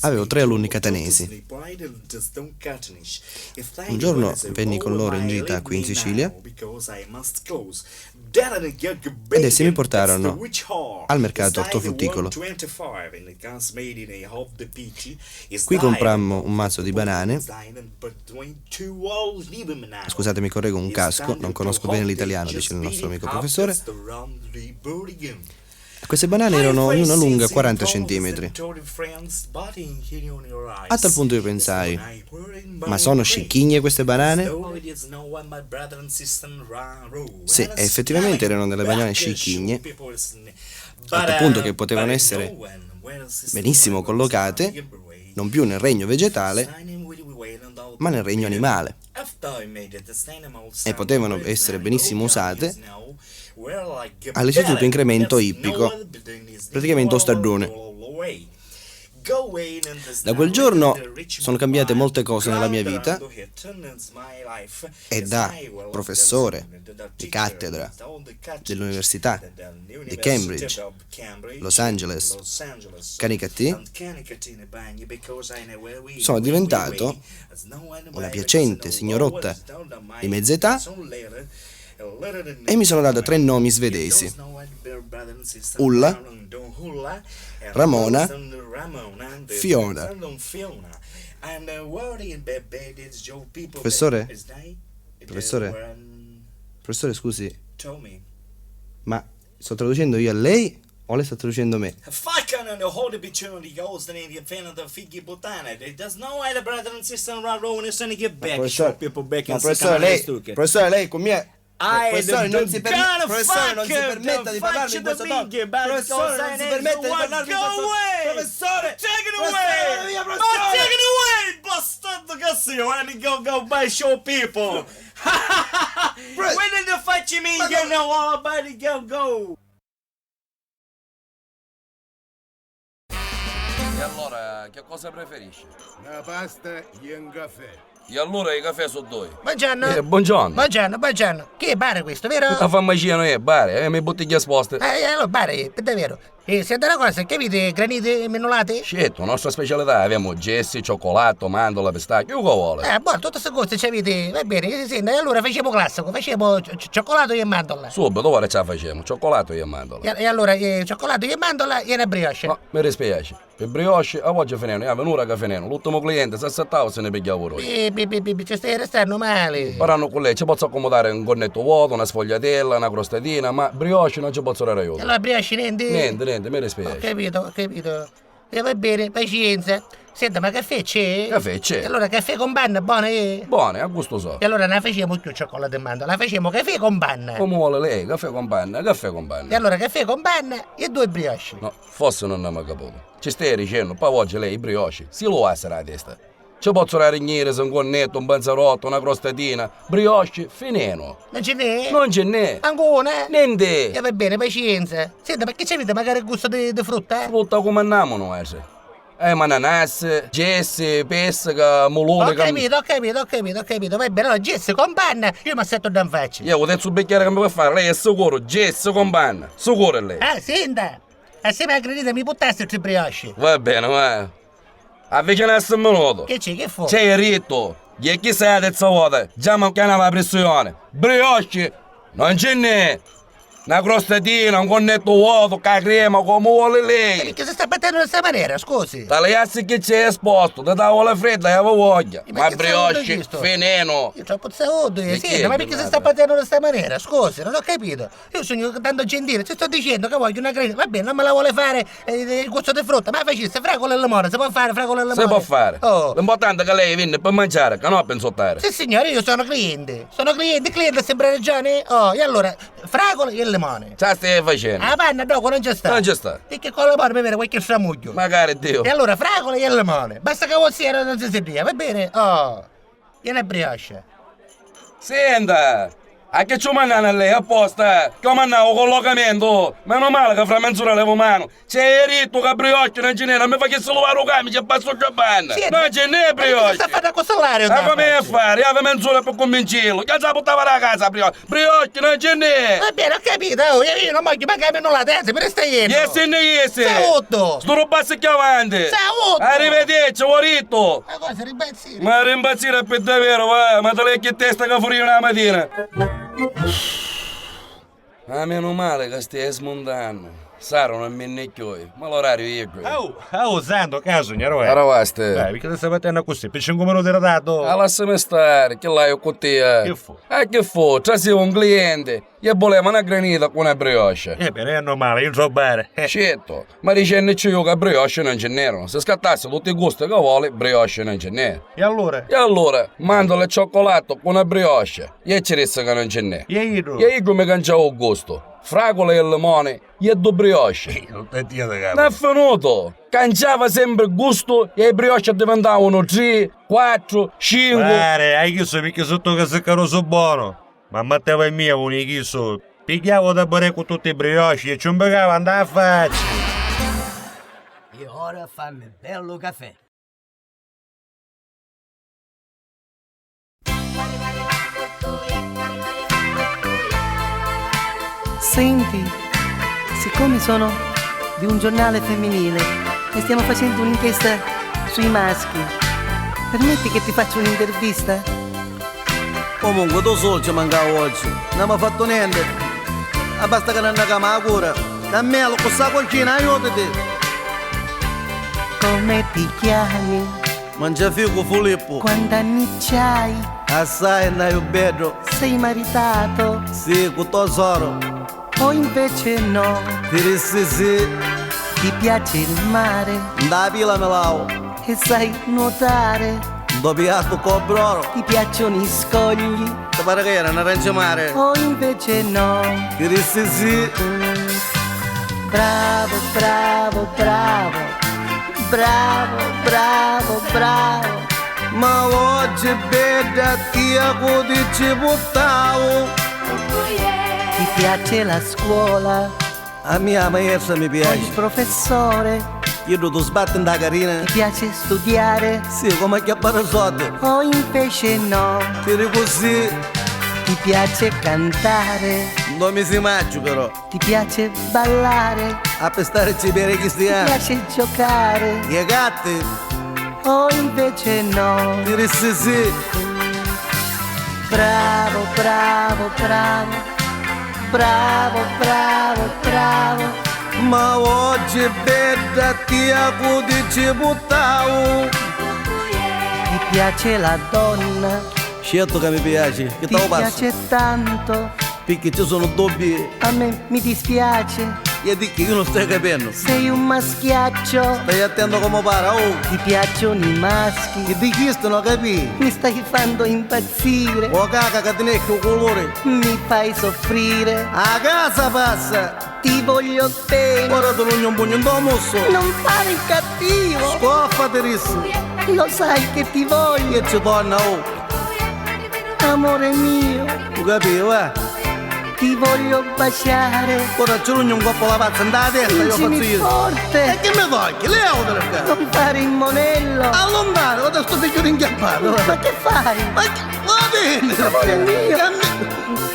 avevo 3 alunni catanesi. Un giorno venni con loro in gita qui in Sicilia ed essi mi portarono al mercato ortofrutticolo. Qui comprammo un mazzo di banane. Scusate, mi correggo, un casco, non conosco bene l'italiano, dice il nostro amico professore. Queste banane erano ognuna lunga 40 centimetri. A tal punto io pensai, ma sono scicchigne queste banane? Sì, effettivamente erano delle banane scicchigne, a tal punto che potevano essere benissimo collocate, non più nel regno vegetale, ma nel regno animale. E potevano essere benissimo usate all'istituto incremento ippico, praticamente Ostardone. Da quel giorno sono cambiate molte cose nella mia vita e da professore di cattedra dell'Università di Cambridge, Los Angeles, Canicattì, sono diventato una piacente signorotta di mezza età e mi sono dato 3 nomi svedesi: Ulla, Ramona, Fiona. Professore, scusi, ma sto traducendo io a lei o lei sta traducendo me? Professore, lei con me. Professore, non si permetta di parlarmi in questo tono. Professore, non si permetta di parlarmi in questo tono. Professore, take it away, bastardo cazzo, go by show people. When did the facci minchia know all about it, go. E allora, che cosa preferisci? Una pasta e un caffè. E allora i caffè sono 2. Buongiorno. Buongiorno. Buongiorno. Che è bar questo, vero? La farmacia non è bar, mi bottiglie esposte. Allora bar è davvero. Senta una cosa, capite granite mennolate? Certo, nostra specialità, abbiamo gessi, cioccolato, mandorla, pistacchio, che vuole? Buono, tutte queste cose ci avete, va bene, senta, e allora facciamo classico, facciamo cioccolato e mandorla. Subito, ora ce la facciamo, cioccolato e mandorla. E allora, cioccolato e mandorla e una brioche. No, mi dispiace, per brioche, a oggi finendo, venuta che finendo, l'ultimo cliente si assettava se ne pigliava ora. Ci stai restando male. Paranno con lei, ci posso accomodare un cornetto vuoto, una sfogliatella, una crostatina, ma brioche non ci posso dare io. Allora brioche niente? Niente, mi dispiace. Ho capito. E va bene, pazienza. Senta, ma caffè c'è? Caffè c'è. E allora caffè con panna, buona Buone, a gusto so. E allora ne facciamo più cioccolato e mandorla, la facciamo caffè con panna. Come vuole lei, caffè con panna. E allora caffè con panna e 2 brioche. No, forse non ne ho capito. Ci stai dicendo, poi oggi lei i brioche, si lo essere a testa. Ci posso dare rignire, un cornetto, un panzerotto, una crostatina, brioche, fineno. Non ce n'è? Non ce n'è. Ancora? Niente. Va bene, pazienza. Senta, perché c'avete magari il gusto di frutta? Frutta come andiamo noi? Mananassi, gesse, pesca, molone. Ho capito. Va bene, allora Jesse con panna, io mi assetto da in faccia. Io ho detto bicchiere che mi può fare, lei è sicuro, Jesse con panna. Sicuro è lei. Ah, senta, assieme a granita mi buttasse il brioche. Va bene, va. Avvicinassi un minuto. Che c'è, che fu? C'è il ritto. E chi sei la terza volta? Già mancava la pressione. Brioche, non ce n'è. Una crostatina, un cornetto vuoto, con la crema, come vuole lei. Perché si sta battendo in questa maniera, scusi? Dalle assi che c'è esposto, da tavola fredda e avevo voglia. Ma brioche, veneno. Io troppo saudo, E sì, chi è ma perché che si sta battendo in questa maniera? Scusi, non ho capito. Io sono tanto gentile, ti sto dicendo che voglio una granita. Va bene, non me la vuole fare il gusto di frutta, ma facesse fragola e limone, si può fare fragola e limone? Si può fare. Oh. L'importante è che lei viene per mangiare, che non per insultare. Sì signore, io sono cliente. Sono cliente, sembra ragione. Oh, e allora, fragola e limone. Ciao, stai facendo? La panna dopo non c'è sta. Non c'è sta. Perché con le mani mi viene qualche stramuglio. Magari Dio. E allora fragola e limone. Basta che vuoi sia non si dia, va bene? Oh. E una brioche. Senta, a che ci mandano a lei apposta? Che ho mandato collocamento. Meno male che fra mezz'ora levo mano. C'è il ritto che brioche non ce n'è, non mi fa che se lo va a camicia e passo già panna. Non ce n'è brioche. Sta fatta con salario. Ma come a fare? Io avevo mezz'ora per convincerlo. Che già buttava la casa brioche. Brioche non ce n'è. Va bene, ho capito. Oh, io non voglio mancare nulla adesso, per stai ieri. Yes. Saluto. Sto rubassi che avanti. Saluto. Arrivederci, ritto. Ma cosa, rimbazzire? Ma rimbazzire per davvero, va. Ma te lei che testa che fuori una mattina. Ma meno male che stai smontando. Saro non mi necchioi, ma l'orario è qui. Santo, caso, signore. Aravaste. Dai, perché ti stai mettendo così? Per 5 minuti ritardato. Lasciami stare, che l'hai con te. Che fu? Che fu? Trasivo un cliente e voleva una granita con una brioche. Bene, è normale, io so bene. Certo, ma dicendoci io che brioche non ce n'erano. Se scattasse tutti i gusti che vuole, brioche non ce n'è. E allora? E allora, mando il cioccolato con una brioche e ci resta che non ce n'è. E io mi cangiavo il gusto. Fragola e limone e due brioche. Non è finito. Cangiava sempre il gusto e le brioche diventavano 3, 4, 5. Pare, hai chiesto perché sotto che si caroso buono. Ma metteva il mio con i chiesto. Pigliavo da bere con tutti i brioche e ci imbecava andare a faccia. E ora fammi bello caffè. Senti, siccome sono di un giornale femminile e stiamo facendo un'inchiesta sui maschi, permetti che ti faccia un'intervista? Comunque tu solo ci mancava oggi, non mi ha fatto niente. Basta che non andiamo a cura. Da me lo questa cucina, aiutati. Come ti chiami? Mangiafico Filippo. Quanti anni c'hai? Assai andai bello. Sei maritato? Sì, con tesoro. O invece no? Sì. Ti piace il mare? Da pila me lavo. E sai nuotare? Doppiato cobroro. Ti piacciono i scogli? Ti pare che era un arancia mare? O invece no? Sì. Bravo. Ma oggi bella tia che ci buttavo. Ti piace la scuola? A mia maestra mi piace. Il professore? Io tu sbatti da carina. Ti piace studiare? Sì, come chiappare soldi. O invece no? Tiri così. Ti piace cantare? Non mi si maccio però. Ti piace ballare? A pestare cibere cristiani. Ti piace giocare? E gatti? O invece no? Tiri sì. Bravo. Ma oggi bella tia che ci buttavo. Ti piace la donna? Certo che mi piace. Che ti piace tanto? Perché ci sono dubbi. A me mi dispiace. E di che io non stai capendo. Sei un maschiaccio. Stai attento come para, oh. Ti piacciono i maschi. E di chi non capi? Mi stai facendo impazzire. Oh caca che te un colore. Mi fai soffrire. A casa passa. Ti voglio bene. Ora te lo un pugno in mosso. Non fare il cattivo. Scoffate risso. Lo sai che ti voglio, Che ci torna, oh? amore mio. Tu capivo, Ti voglio baciare. Ora c'è un coppo la pazza andata testa, io faccio Baciami io. forte. E che mi togli? Levate da qua. Non fare il monello. Allontano, guarda sto figlio rinchiappato. Ma che fai? Ma va bene. Amore mio.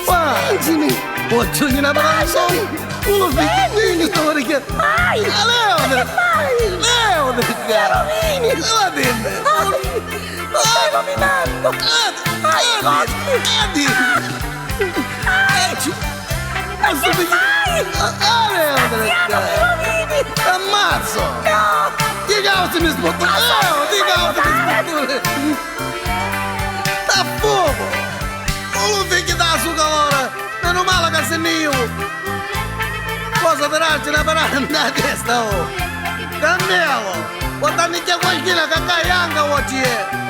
Spingimi. Faccio una palanza. Uno figlio, sto richiamando. Vai. Levate da qua. Levate da qua. Rovini. Va bene. Stai rovinando. Ammazzo! No! Di causa mi sbotto! Di causa mi sbotto! Sta fuoco! Non lo figli da su calore! Meno male che sei mio! Cosa te raggi una parata nella testa, oh! Cambiamo! Guardami che qualcuno che cai anche oggi è!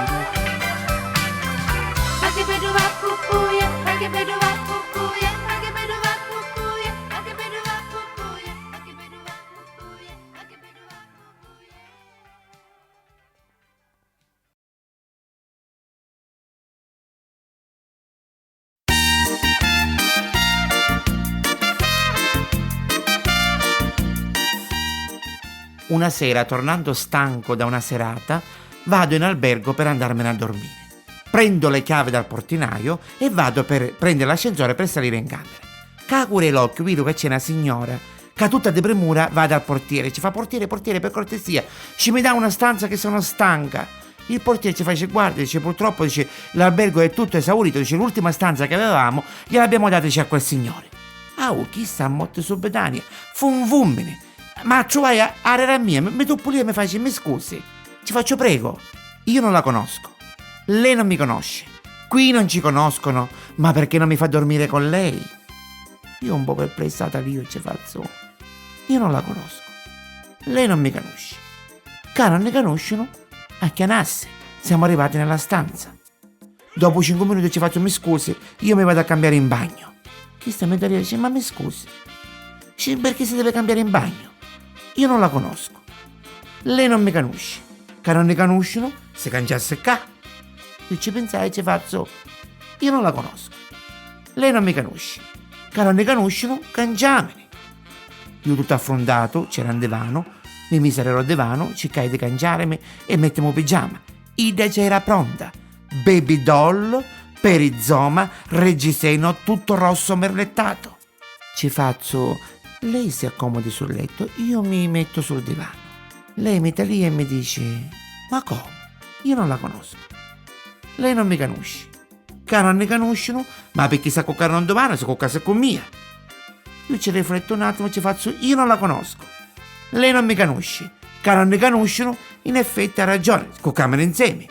Una sera, tornando stanco da una serata, vado in albergo per andarmene a dormire. Prendo le chiavi dal portinaio e vado per prendere l'ascensore per salire in camera. Cagure l'occhio, vedo che c'è una signora che tutta di premura va dal portiere. Ci fa: portiere, per cortesia, ci mi dà una stanza che sono stanca. Il portiere ci fa: guarda, dice, purtroppo, dice, l'albergo è tutto esaurito, dice, l'ultima stanza che avevamo gliel'abbiamo data, dice, a quel signore. Chissà, motte subetanea, fu un vummine. Ma tu vai a area mia, mi tu pulire e mi faccio: mi scusi, ci faccio prego, io non la conosco, lei non mi conosce, qui non ci conoscono, ma perché non mi fa dormire con lei? Io un po' perplessata lì e ci faccio: io non la conosco, lei non mi conosce, che non ne conoscono, a chianasse, siamo arrivati nella stanza. Dopo 5 minuti ci faccio: mi scusi, io mi vado a cambiare in bagno. Chi sta a mettere? Dice: ma mi scusi, perché si deve cambiare in bagno? Io non la conosco, lei non mi conosce, che non ne conoscono, si cangiasse qua. Io ci pensai e ci faccio: io non la conosco, lei non mi conosce, che non ne conoscono, cangiamene. Io tutto affrontato, c'era un divano, mi miserò al divano, cercai di cangiarmi e mettiamo pigiama. Ida già era pronta, baby doll, perizoma, reggiseno, tutto rosso merlettato. Ci faccio: lei si accomodi sul letto, io mi metto sul divano. Lei mette lì e mi dice: ma come? Io non la conosco, lei non mi conosce, che non ne conoscono, ma perché sa coccare un divano, se coccasse con mia. Io ci rifletto un attimo e ci faccio: io non la conosco, lei non mi conosce, che non ne conoscono, in effetti ha ragione, coccamene insieme.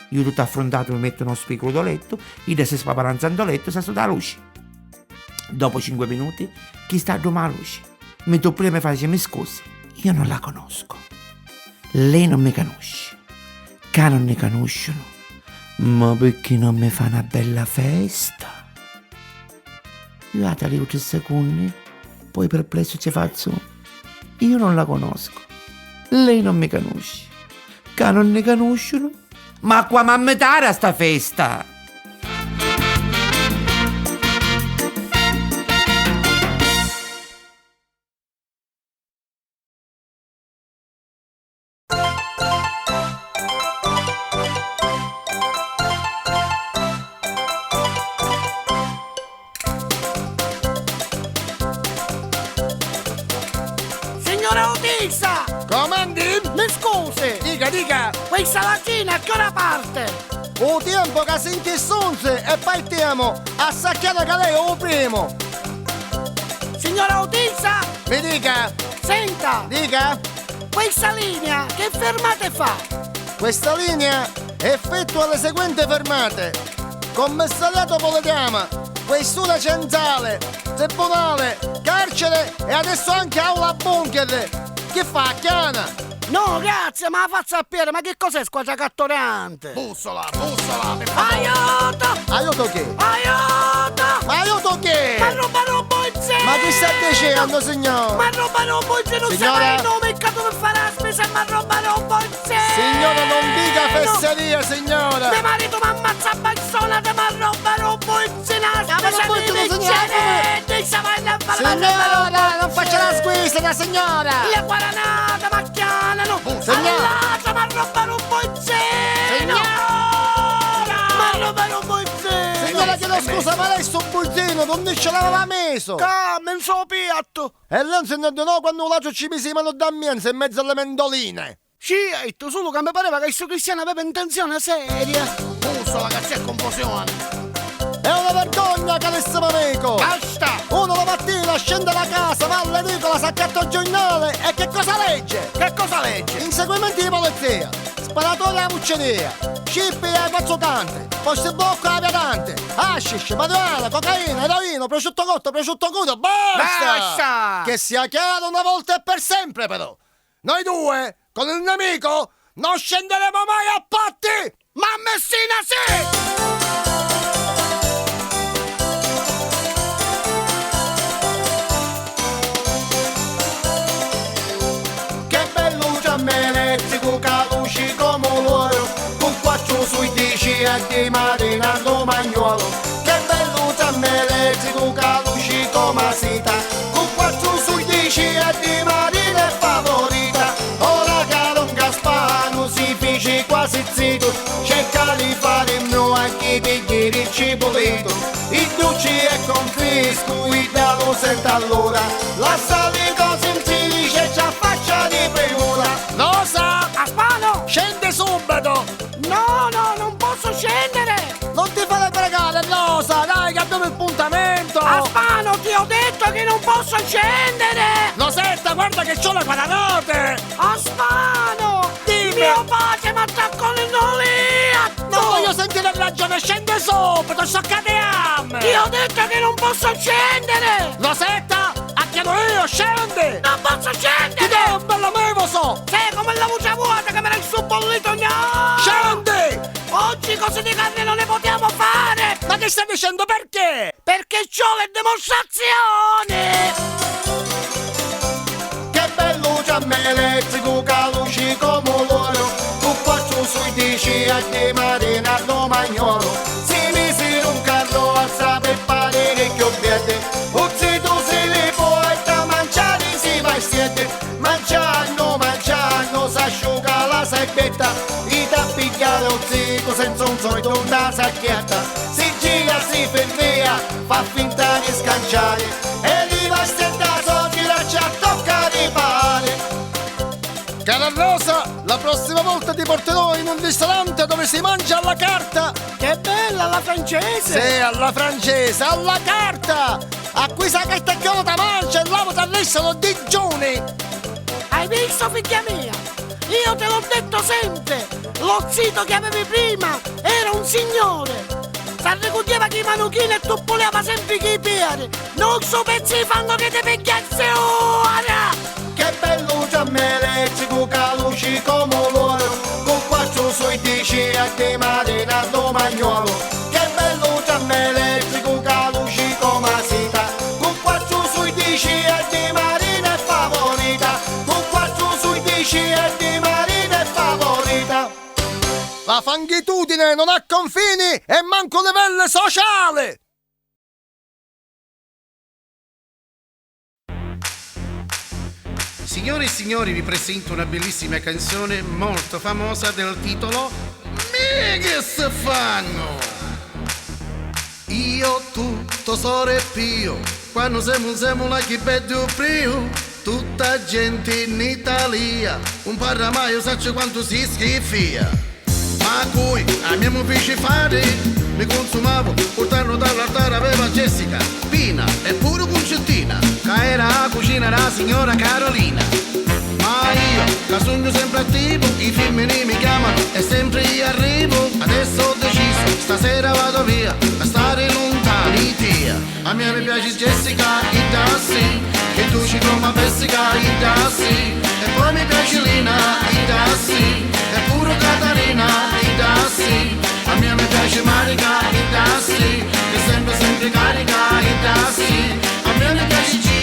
Io tutto affrontato mi metto uno spicolo da letto, ida si spaparanzando a letto, sa sulla luce. Dopo 5 minuti, chi sta a domare la luce? Mi tu prima mi fa: mi scusi, io non la conosco, lei non mi conosce, che non ne conoscono, ma perché non mi fa una bella festa? Io a lì 3 secondi, poi perplesso ci faccio: io non la conosco, lei non mi conosce, che non ne conoscono, ma qua m'ammetare a sta festa? Signora Otissa! Comandi? Mi scusi! Dica! Questa mattina a che ora parte? O tempo che senti il sonze e partiamo a sacchiare che lei è il primo! Signora Otissa! Mi dica! Senta! Dica! Questa linea che fermate fa? Questa linea effettua le seguenti fermate: commissariato Politeama, questura centrale, tribunale, carcere e adesso anche aula bunker. Che fa, chiana? No, grazie, ma la fa sapere, ma che cos'è squadra catturante? Bussola! Aiuto! Aiuto che? Aiuto! Ma aiuto che? Ma ruba insieme! Ma che sta dicendo, signore? Ma roba non può essere, non Signora? sapete il nome, che dove fare la spesa, ma roba non può essere! Signora, non dica fesseria, signora! Mio marito mi ammazza a bazzonate, ma roba non può essere, la spesa non di posso vincere! Signora, non faccia la squisita, signora! Le guaranate, macchiane, no! Signora! Allaccia, ma roba non può essere! Signora! Ma roba non può essere! Signora, chiedo scusa, ma lei sto bultino, non ce l'aveva messo? Come, in suo piatto! E lei non si intende no quando un laccio ci misi mano d'ammienza in mezzo alle mendoline? Sì, hai detto solo che mi pareva che questo cristiano aveva intenzione seria! Uso che c'è confusione. È una vergogna, carissimo amico! Basta! Uno la mattina scende da casa, va all'edicola, s'accatta il giornale e che cosa legge? Che cosa legge? Inseguimenti di polizia, sparatori alla mucceria, scippi ai pazzocanti, posti blocco alla piatante, hashish, marijuana, cocaina, eroina, prosciutto cotto, prosciutto crudo, basta! Basta! Che sia chiaro una volta e per sempre però! Noi due, con il nemico, non scenderemo mai a patti! Ma Messina sì! Elettrico caluci come loro, con quattro sui 10 e di marina romagnolo. Che bello tramme elettrico caluci come seta, con quattro sui 10 e di marina è favorita. Ora che non Gaspano si fece quasi zitto, cerca di fare il mio anche pigliere il cipollito. I duci e confisco, il dallo senta allora, la salita si dice già faccia di premura. Lo sa! Aspano! Scende subito! No, no, non posso scendere! Non ti fare pregare, Rosa! Dai, che abbiamo il puntamento! Aspano, ti ho detto che non posso scendere! Rosetta, guarda che c'ho le guadanote! Aspano! Dimmi! Mio padre mi attacca l'inolia! Non voglio sentire ragione, scende subito, scioccateam! Ti ho detto che non posso scendere! Rosetta, a chiedo io, scendi! Non posso scendere! Ti do un bello mevoso! Sei come la voce vuota che me l'hai subbollito, no! Scendi! Oggi cose di carne non ne possiamo fare! Ma che stai dicendo, perché? Perché c'ho le dimostrazioni! Che bello giamme elettrico caluci come loro, con quattro sui 10 e di marina romagnolo. Si mise un carro alza per parecchio biete, uzzito si li può e da mangiare si va in siete. Mangiando, s'asciuga la sabbetta, i da pigliare un zitto senza un solito una sacchietta. Si gira, si fervia, fa finta di scanciare, e li va stentato, tirarci a tocca di pare. Cara Rosa, la prossima volta ti porterò in un ristorante dove si mangia alla carta. Che bella, alla francese! Sì, alla francese, alla carta! A cui sa che te chiolo da mancia e l'uomo t'allessano digiuni! Hai visto, figlia mia? Io te l'ho detto sempre! Lo zito che avevi prima era un signore! S'arricoglieva che i manuchini e tu voleva sempre che i piedi! Non so pezzi fanno che ti pigliassi ora! Che bello giamme elettrico caluci come loro, con quattro sui 10 e di marina romagnolo. Che bello giamme elettrico caluci come seta, con quattro sui 10 e di marina è favorita. Con quattro sui 10 e di marina è favorita. La fanghitudine non ha confini e manco livello sociale. Signore e signori, vi presento una bellissima canzone molto famosa del titolo Me che se fanno? Io, tu, tesoro e Pio, quando siamo là che bello frio, tutta gente in Italia, un parramaio sa quanto si schifia. Ma qui a mia mi fece fare, mi consumavo, portando dall'altare aveva Jessica, Pina e pure Concettina, che era a cucina la signora Carolina. Ma io, che sono sempre attivo, i femmini mi chiamano e sempre io arrivo. Adesso ho deciso, stasera vado via, a stare lontani tia. A me mi piace Jessica, il dassi, che tu ci come pessica, il dassi. E poi mi piace Lina, il dassi, e pure Catarina, il dassi. A me mi piace Marica, il dassi, che sempre carica, il dassi. A me mi piace Gina.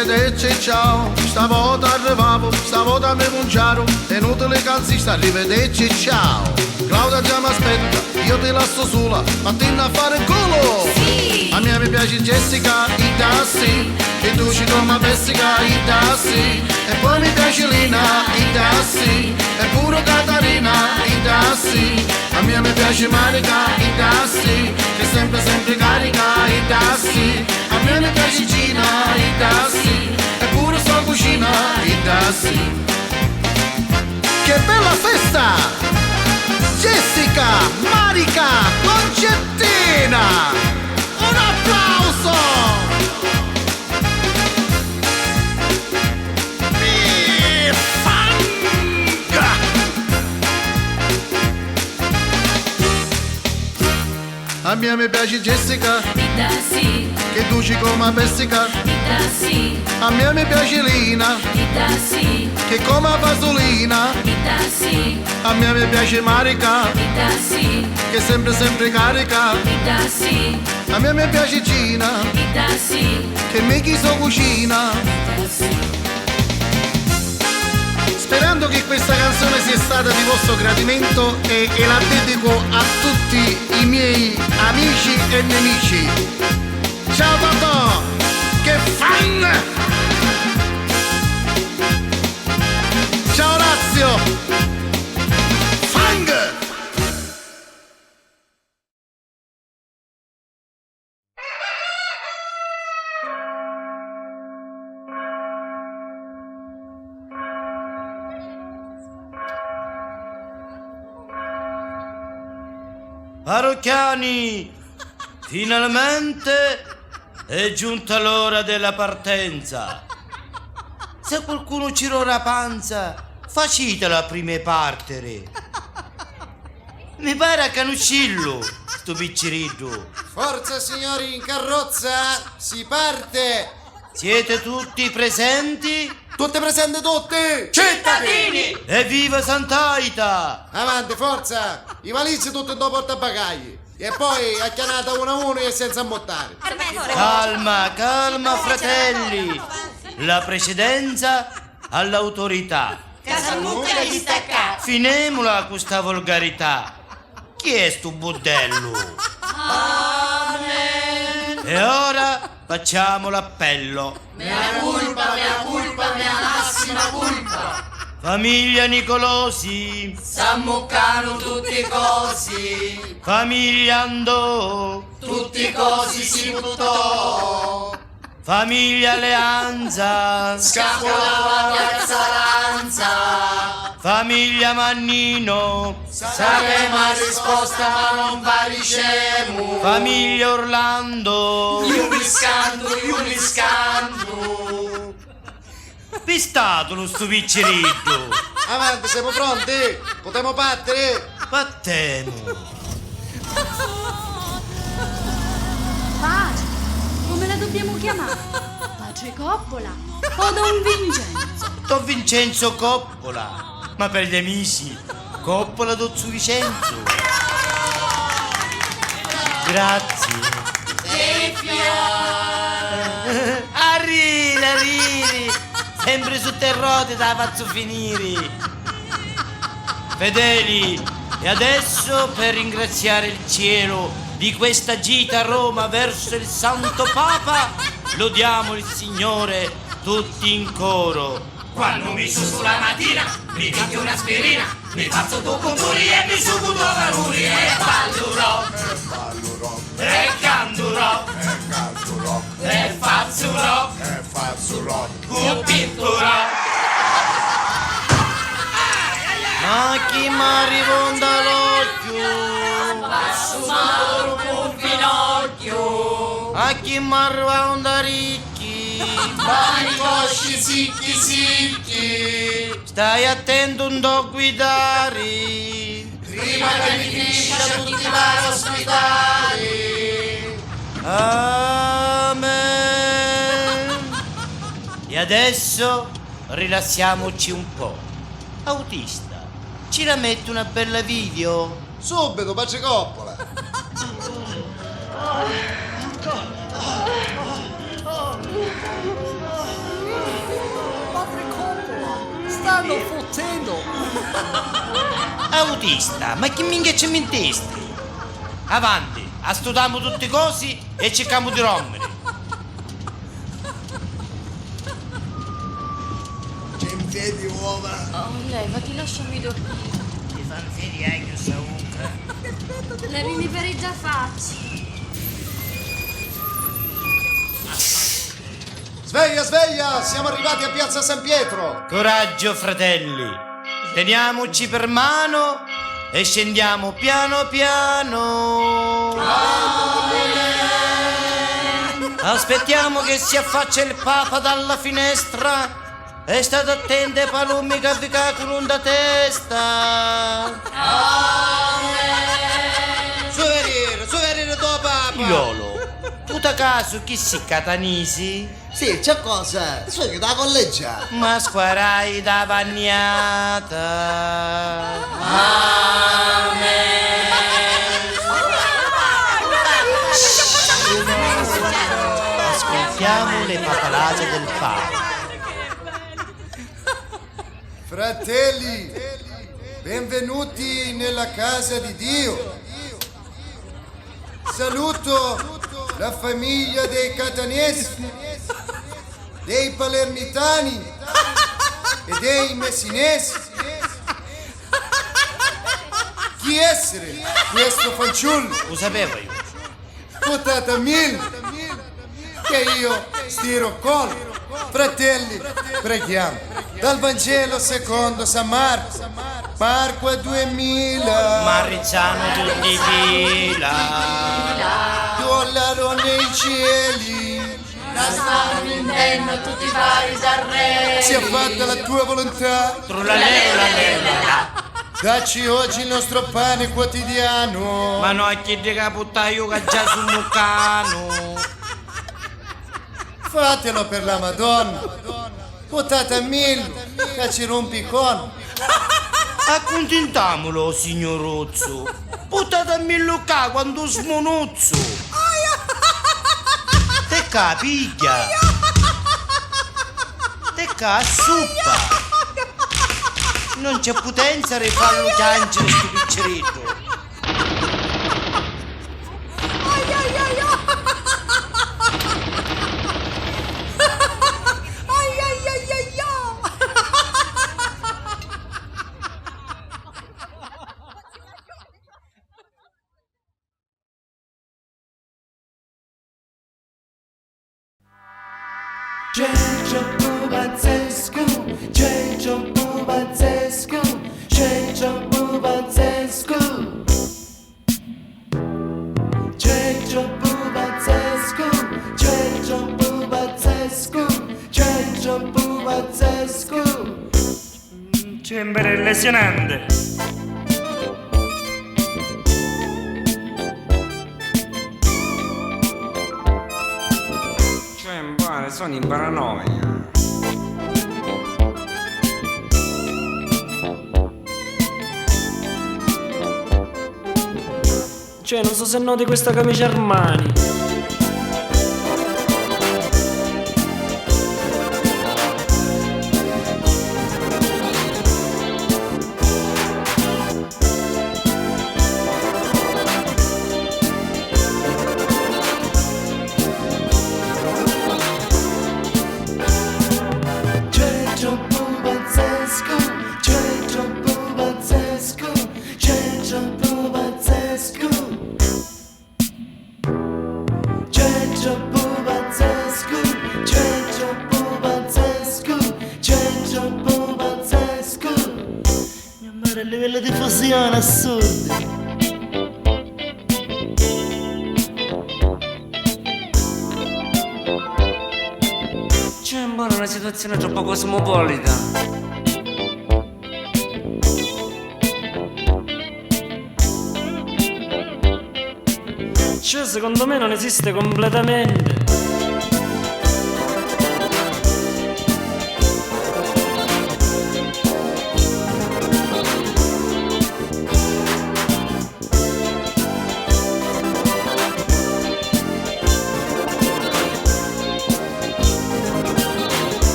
arrivederci, ciao. Stavolta arrivavo, stavolta mi conciaro. È inutile calzista, arrivederci, ciao. Claudia già mi aspetta, io ti lascio sola, mattina a fare il culo. Sì. A me mi piace Jessica, i tassi. E tu ci come Jessica, i tassi. E poi mi piace Lina, i tassi. E pure Catarina, i tassi. A me mi piace Marica, i tassi. Che sempre carica, i tassi. A me mi piace Gina, i tassi. E pure sua cucina, i tassi. Che bella festa! Jessica, Marica, Concettina! Un applauso! A me mi piace Jessica, sì. Che tu ci come Jessica, sì. A me mi piace Lina, sì. Che come Vasolina, sì. A me mi piace Marica, sì. Che sempre carica, sì. A me mi piace Gina, sì. Che mi chiso cucina. Sperando che questa canzone sia stata di vostro gradimento e la dedico a tutti i miei amici e nemici. Ciao Totò, che fan! Ciao Lazio, fang! Parrocchiani, finalmente è giunta l'ora della partenza. Se qualcuno ci rora la panza, facitela prima e partere. Mi pare a Canuccillo, sto picciriddo. Forza signori, in carrozza, si parte! Siete tutti presenti? Tutti presenti tutti! Cittadini! Evviva Sant'Aita! Avanti, forza! I valizi tutti dopo portabagagli! E poi acchianata uno a uno e senza ammottare! Calma, fratelli! La precedenza all'autorità! Casalmucca di staccare! Finemola questa volgarità! Chi è sto budello? Amen! E ora facciamo l'appello! Mea culpa, massima culpa! Famiglia Nicolosi! S'ammuccano tutti cosi! Famiglia Andò! Tutti cosi si buttò! Famiglia Alleanza! Scapolava piazza Lanza! Famiglia Mannino! Saremo risposta ma non varicemo! Famiglia Orlando! Uniscandu! Pistato lo sto picciriddo! Avanti, siamo pronti? Potremo battere? Battiamo! Pace, come la dobbiamo chiamare? Pace Coppola o Don Vincenzo? Don Vincenzo Coppola! Ma per gli amici, Coppola Dozzu Vincenzo! Grazie! Arrivi! Sempre su terrote da faccio finire! Fedeli, e adesso per ringraziare il cielo di questa gita a Roma verso il Santo Papa, lodiamo il Signore tutti in coro. Quando mi su sulla mattina, mi picchio un'aspirina, mi faccio due conturi e mi sugo due valuri e ballurò, e candurò, e fazzurò, un pitturò. Ma chi mi rifonda l'occhio? Assumaro un finocchio. A chi mi rifonda ricchi? Mani cosci sicchi. Stai attento, non do guidare. Prima che mi finisca tutti vanno ospitali. Amen. E adesso rilassiamoci un po'. Autista, ci la metti una bella video? Subito, Pace Coppola! Autista, ma che minchia ci mentesti? Avanti, studiamo tutti cose e cerchiamo di rompere. C'è in piedi uova. Oh, levati, lasciami dormire. Ti fanno fedi anche Sauca. Le rini per i già facci. Sveglia, sveglia! Siamo arrivati a Piazza San Pietro! Coraggio, fratelli! Teniamoci per mano e scendiamo piano piano. Aspettiamo che si affaccia il Papa dalla finestra e state attenti ai palumi che vi calcolano da testa. Suverire do Papa! Figliolo, tu da caso chi si catanisi? Sì, c'è cosa? Sono da collegia! Ma squarai da bagnata. Ascoltiamo le papalate del Papa. Fratelli, benvenuti nella casa di Dio. Saluto la famiglia dei catanesi, dei palermitani e dei messinesi. Chi essere questo fanciullo? Lo sapevo io. Potata mille che io stiro con. Fratelli, preghiamo dal Vangelo secondo San Marco. Marco 2000. Marrizzano tutti fila. Dollaro nei cieli. Da stanno intendo tutti i vari sarreni. Sia fatta la tua volontà. Trullalero. Dacci oggi il nostro pane quotidiano. Ma no, chi dica puttaio che già sul mucano. Fatelo per la Madonna. Potata mille che ci rompi con. Accontentamolo, signor Rozzo. Potata mille qua quando smonozzo. Te capiglia. Te supppa. Non c'è potenza di farlo piangere sto picceretto. Ciecio pazzesco, ciecio pazzesco, ciecio pazzesco, ciecio pazzesco, ciecio pazzesco, ciecio pazzesco. Sembra lesionante. Sono in paranoia. Cioè, non so se noti questa camicia Armani. A livello di fusione assurdo. C'è una situazione troppo cosmopolita. Cioè, secondo me non esiste completamente.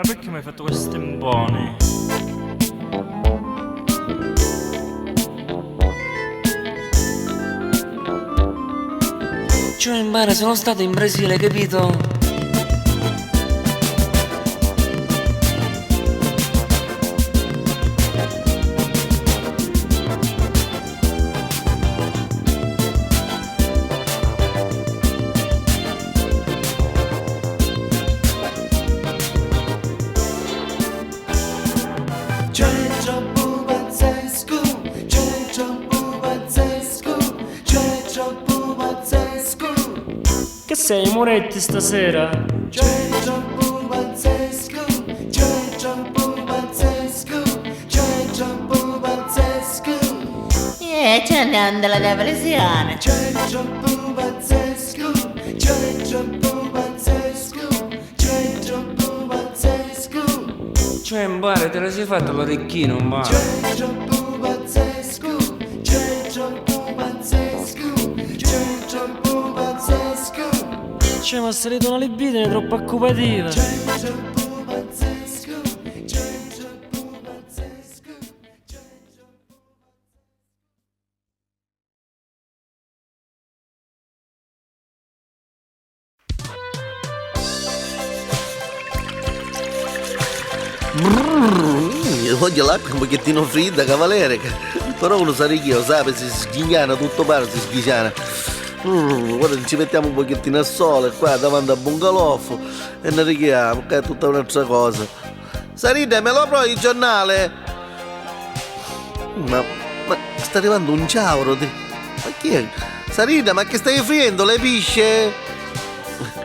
perché mi hai fatto questo impone? Cioè, in bara, sono stato in Brasile, capito? Che sei, Moretti, stasera? Ce ne anda la depressione. Cioè, in bar te la sei fatta l'orecchino, in bar. Cioè, ma salito una libidine troppo occupativa. Voglio l'acqua un pochettino fredda, cavaliere. Però uno sa io, sa, si sghignana tutto pare, si sghignana. Guarda, ci mettiamo un pochettino al sole qua davanti al bungalow e ne righiamo, che è tutta un'altra cosa. Sarina, me lo provi il giornale? Ma sta arrivando un ciauro ma chi è? Sarina, ma che stai friendo, le pisce?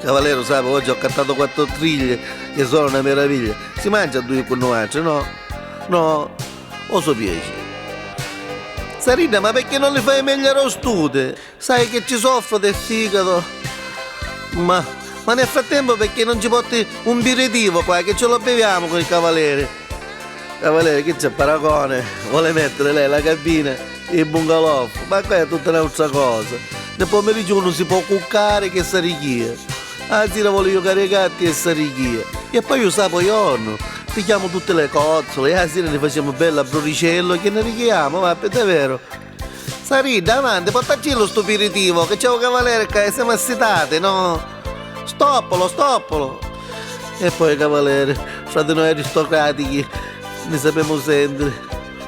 Cavaliere, sai, oggi ho cantato 4 triglie che sono una meraviglia. Si mangia a 2 con noi, no? No, o so piace. Sarina, ma perché non le fai meglio rostute? Sai che ci soffro del fegato. Ma nel frattempo perché non ci porti un birretivo qua, che ce lo beviamo con il cavaliere? Cavaliere, che c'è paragone? Vuole mettere lei la cabina e il bungalow? Ma qua è tutta un'altra cosa. Nel pomeriggio uno si può cuccare che sarichia. Anzi, la voglio caricare e sarichia. E poi io sapo giorno. Pigliamo tutte le cozzole e la sera ne facciamo bella broricello che ne righiamo, ma è vero. Sarina, avanti, portaci lo sto aperitivo, che c'è un cavaliere che siamo assitate, no? Stoppolo. E poi cavaliere, fra di noi aristocratici, ne sappiamo sentire.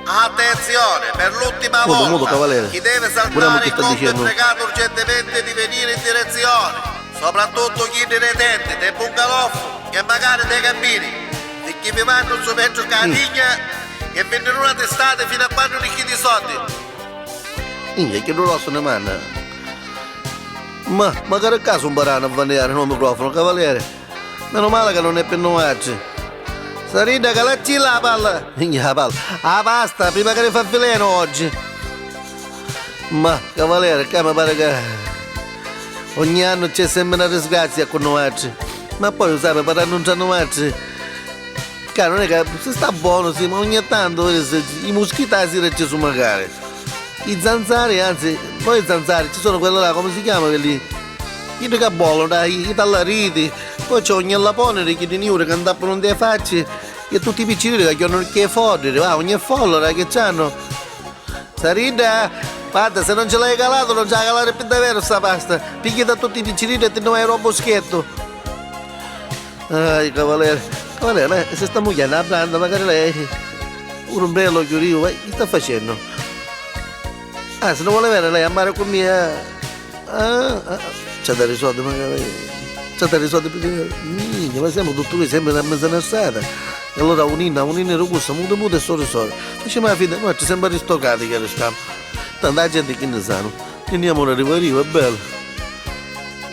Attenzione, per l'ultima Muto, volta, cavaliere. chi deve saltare il conto è pregato urgentemente di venire in direzione, soprattutto chi è retente, dei bungalow e magari dei cabini. E chi mi vanno su metro cadigna e vengono una testate fino a quando non chiedi soldi. Che non lo so ne manna. Ma magari a caso un barano a vaneare il microfono, cavaliere. Meno male che non è per noi. Sarina, che la cilla la palla. La palla. La pasta, prima che ne fa veleno oggi. Ma, cavaliere, che mi pare che ogni anno c'è sempre una disgrazia con noi. Ma poi, sai, per annunciare noi, che non è che si sta buono, sì, ma ogni tanto i moschitati ci sono magari. I zanzari, anzi, poi i zanzari, ci sono quelli là, come si chiama quelli? I che bollono, i tallariti, poi c'è ogni lapone che di niure che andappano dei facci e tutti i piccini che hanno che fodere, va, ogni follora che c'hanno. Sarina, guarda, se non ce l'hai calato non ce la calare più davvero sta pasta, picchi da tutti i piccini e te non hai un boschetto. Ai, cavaliere, ma se sta moglie a branda, magari lei un ombrello chiuso, che sta facendo? Ah, se non vuole avere lei a mare con me, c'ha da risolvere magari. C'ha da risolvere minchia, ma siamo tutti sempre da mezzanotte. E allora un'inna robusta, muto e solo. Facciamo la fine, ma ci sembra aristocrati che restiamo. Tanta gente che ne sanno. Andiamo a arrivo, è bello.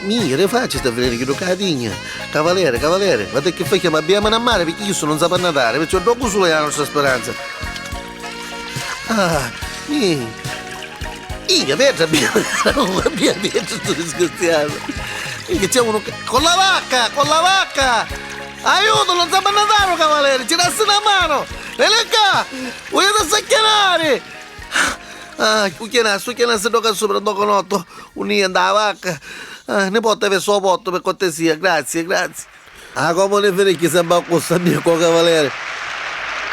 Mire, facci sta venire che lo cadigna. Cavaliere, ma te che fai che mi abbiamo a mare perché io non sapevo nadare, perciò dopo sulla la nostra speranza. Vedi, abbiamo sto disgustiato. Che c'è uno con la vacca! Aiuto, non sapevo nadare, cavaliere, ci dassi una mano! Vieni qua! Voglio sacchiare! Cucchiana se tocca sopra dopo conotto, un'ia da vacca. Ne porta verso il porto per cortesia, grazie. Ah, come ne finì che sembra questo mio cavaliere?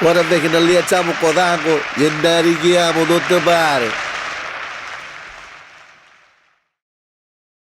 Ora che non li facciamo cotango e ne richiamo, non ti pare.